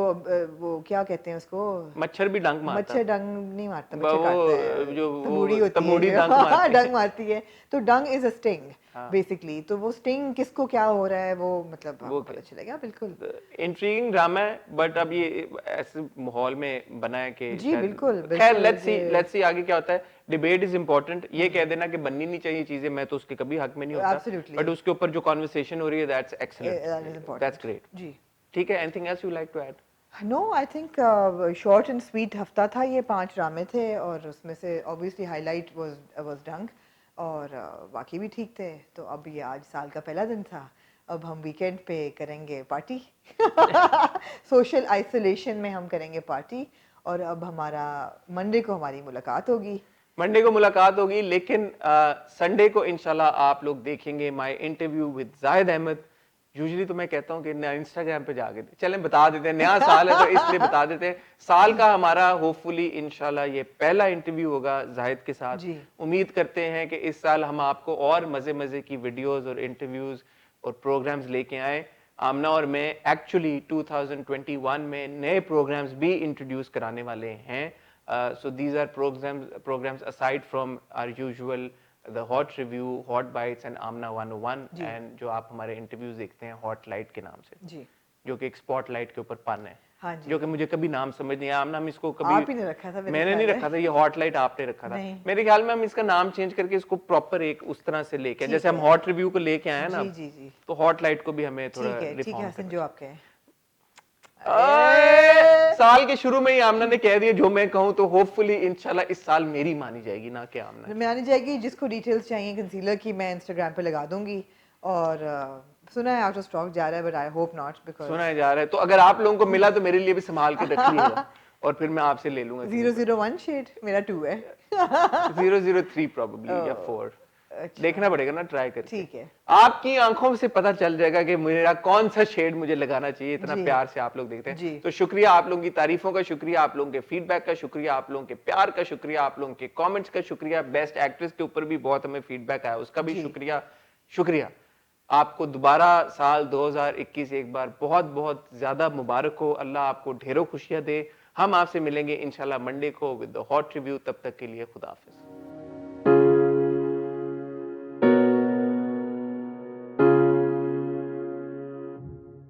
[SPEAKER 2] वो क्या कहते हैं उसको,
[SPEAKER 1] मच्छर भी डंक मारता
[SPEAKER 2] मच्छर डंग नहीं मारता,
[SPEAKER 1] वो
[SPEAKER 2] मच्छर काटता है,
[SPEAKER 1] जो वो
[SPEAKER 2] तंबूड़ी होती
[SPEAKER 1] तंबूड़ी
[SPEAKER 2] है
[SPEAKER 1] डंक
[SPEAKER 2] जो
[SPEAKER 1] मारती है।
[SPEAKER 2] डंग मारती है। तो डंग इज अ स्टिंग
[SPEAKER 1] हाँ।
[SPEAKER 2] बेसिकली। तो वो स्टिंग किसको क्या हो रहा है वो मतलब
[SPEAKER 1] वो
[SPEAKER 2] आपको पता चलेगा। बिल्कुल
[SPEAKER 1] इंट्रीगिंग ड्रामा है बट अब ये ऐसे माहौल में बना है कि
[SPEAKER 2] जी, बिल्कुल,
[SPEAKER 1] खैर
[SPEAKER 2] बिल्कुल,
[SPEAKER 1] लेट्स सी आगे क्या होता है। डिबेट इज इंपॉर्टेंट, ये कह देना कि बननी नहीं चाहिए चीजें, मैं तो उसके कभी हक में नहीं होता,
[SPEAKER 2] Absolutely.
[SPEAKER 1] बट उसके ऊपर जो कॉन्वर्सेशन हो रही है that's
[SPEAKER 2] that is
[SPEAKER 1] excellent,
[SPEAKER 2] important.
[SPEAKER 1] That's great.
[SPEAKER 2] जी।
[SPEAKER 1] ठीक है, anything else you like to add?
[SPEAKER 2] No I think short and sweet हफ्ता था ये। 5 ड्रामे थे और उसमें से ऑब्वियसली हाईलाइट वाज डंक और बाकी भी ठीक थे। तो अब ये आज साल का पहला दिन था, अब हम वीकेंड पे करेंगे पार्टी सोशल आइसोलेशन में हम करेंगे पार्टी। और अब हमारा मंडे को हमारी मुलाकात होगी।
[SPEAKER 1] मंडे को मुलाकात होगी, लेकिन संडे को इंशाल्लाह आप लोग देखेंगे my interview with Zahid Ahmed. Usually तो मैं कहता हूँ कि नया इंस्टाग्राम पे जाके चलें बता देते हैं, नया साल है तो इसलिए बता देते हैं। साल का हमारा होपफुली इंशाल्लाह ये पहला इंटरव्यू होगा जाहिद के साथ।
[SPEAKER 2] जी।
[SPEAKER 1] उम्मीद करते हैं कि इस साल हम आपको और मजे मजे की वीडियोस और इंटरव्यूज और प्रोग्राम्स लेके आए। आमना और मैं एक्चुअली 2021 में नए प्रोग्राम्स भी इंट्रोड्यूस कराने वाले हैं। So these are programs aside from our usual the hot review, hot bites and Amna 101
[SPEAKER 2] ji.
[SPEAKER 1] and जो आप हमारे इंटरव्यूज देखते हैं हॉट लाइट के नाम से,
[SPEAKER 2] जी
[SPEAKER 1] जो कि एक स्पॉटलाइट के ऊपर पन है।
[SPEAKER 2] हाँ जी।
[SPEAKER 1] जो कि मुझे कभी नाम समझ नहीं आया। आमना हम इसको कभी
[SPEAKER 2] आप ही ने रखा था मेरे
[SPEAKER 1] मैंने नहीं
[SPEAKER 2] ख्याल
[SPEAKER 1] रखा था, ये हॉट लाइट आपने रखा था।
[SPEAKER 2] नहीं।
[SPEAKER 1] मेरे ख्याल में हम इसका नाम चेंज करके इसको प्रॉपर एक उस तरह से लेके आए।
[SPEAKER 2] ठीक
[SPEAKER 1] जैसे हम
[SPEAKER 2] है।
[SPEAKER 1] हॉट रिव्यू को लेके आए हैं ना,
[SPEAKER 2] जी जी जी
[SPEAKER 1] तो हॉट लाइट को भी हमें थोड़ा
[SPEAKER 2] ठीक है
[SPEAKER 1] रिफॉर्म
[SPEAKER 2] हसन जो आप कहें।
[SPEAKER 1] साल के शुरू में ही आमना ने कह दिया जो मैं कहूं, तो होपफुली इंशाल्लाह इस साल मेरी मानी जाएगी ना कि आमना।
[SPEAKER 2] मैं आनी जाएगी। जिसको डिटेल्स चाहिए कंसीलर की मैं इंस्टाग्राम पे लगा दूंगी। और सुना है आउट ऑफ स्टॉक जा रहा है, but I hope not because
[SPEAKER 1] सुना है जा रहा है, तो अगर आप लोगों को मिला तो मेरे लिए भी संभाल के रखिएगा और फिर मैं आपसे ले लूंगा।
[SPEAKER 2] 001 शेड मेरा 2 है
[SPEAKER 1] 003 प्रोबेबली या 4
[SPEAKER 2] अच्छा,
[SPEAKER 1] देखना पड़ेगा ना, ट्राई करके।
[SPEAKER 2] ठीक है।
[SPEAKER 1] आपकी आंखों से पता चल जाएगा कि मेरा कौन सा शेड मुझे लगाना चाहिए। इतना
[SPEAKER 2] जी।
[SPEAKER 1] प्यार से आप लोग देखते
[SPEAKER 2] जी।
[SPEAKER 1] हैं, तो शुक्रिया आप लोगों की तारीफों का, शुक्रिया आप लोगों के फीडबैक का, शुक्रिया आप लोगों के प्यार का, शुक्रिया आप लोगों के कमेंट्स का, शुक्रिया बेस्ट एक्ट्रेस के ऊपर भी बहुत हमें फीडबैक आया, उसका भी
[SPEAKER 2] जी।
[SPEAKER 1] शुक्रिया। शुक्रिया आपको। दोबारा साल 2021 एक बार बहुत बहुत ज्यादा मुबारक हो। अल्लाह आपको ढेरों खुशियां दे। हम आपसे मिलेंगे इंशाल्लाह मंडे को विद द हॉट रिव्यू। तब तक के लिए खुदा हाफिज।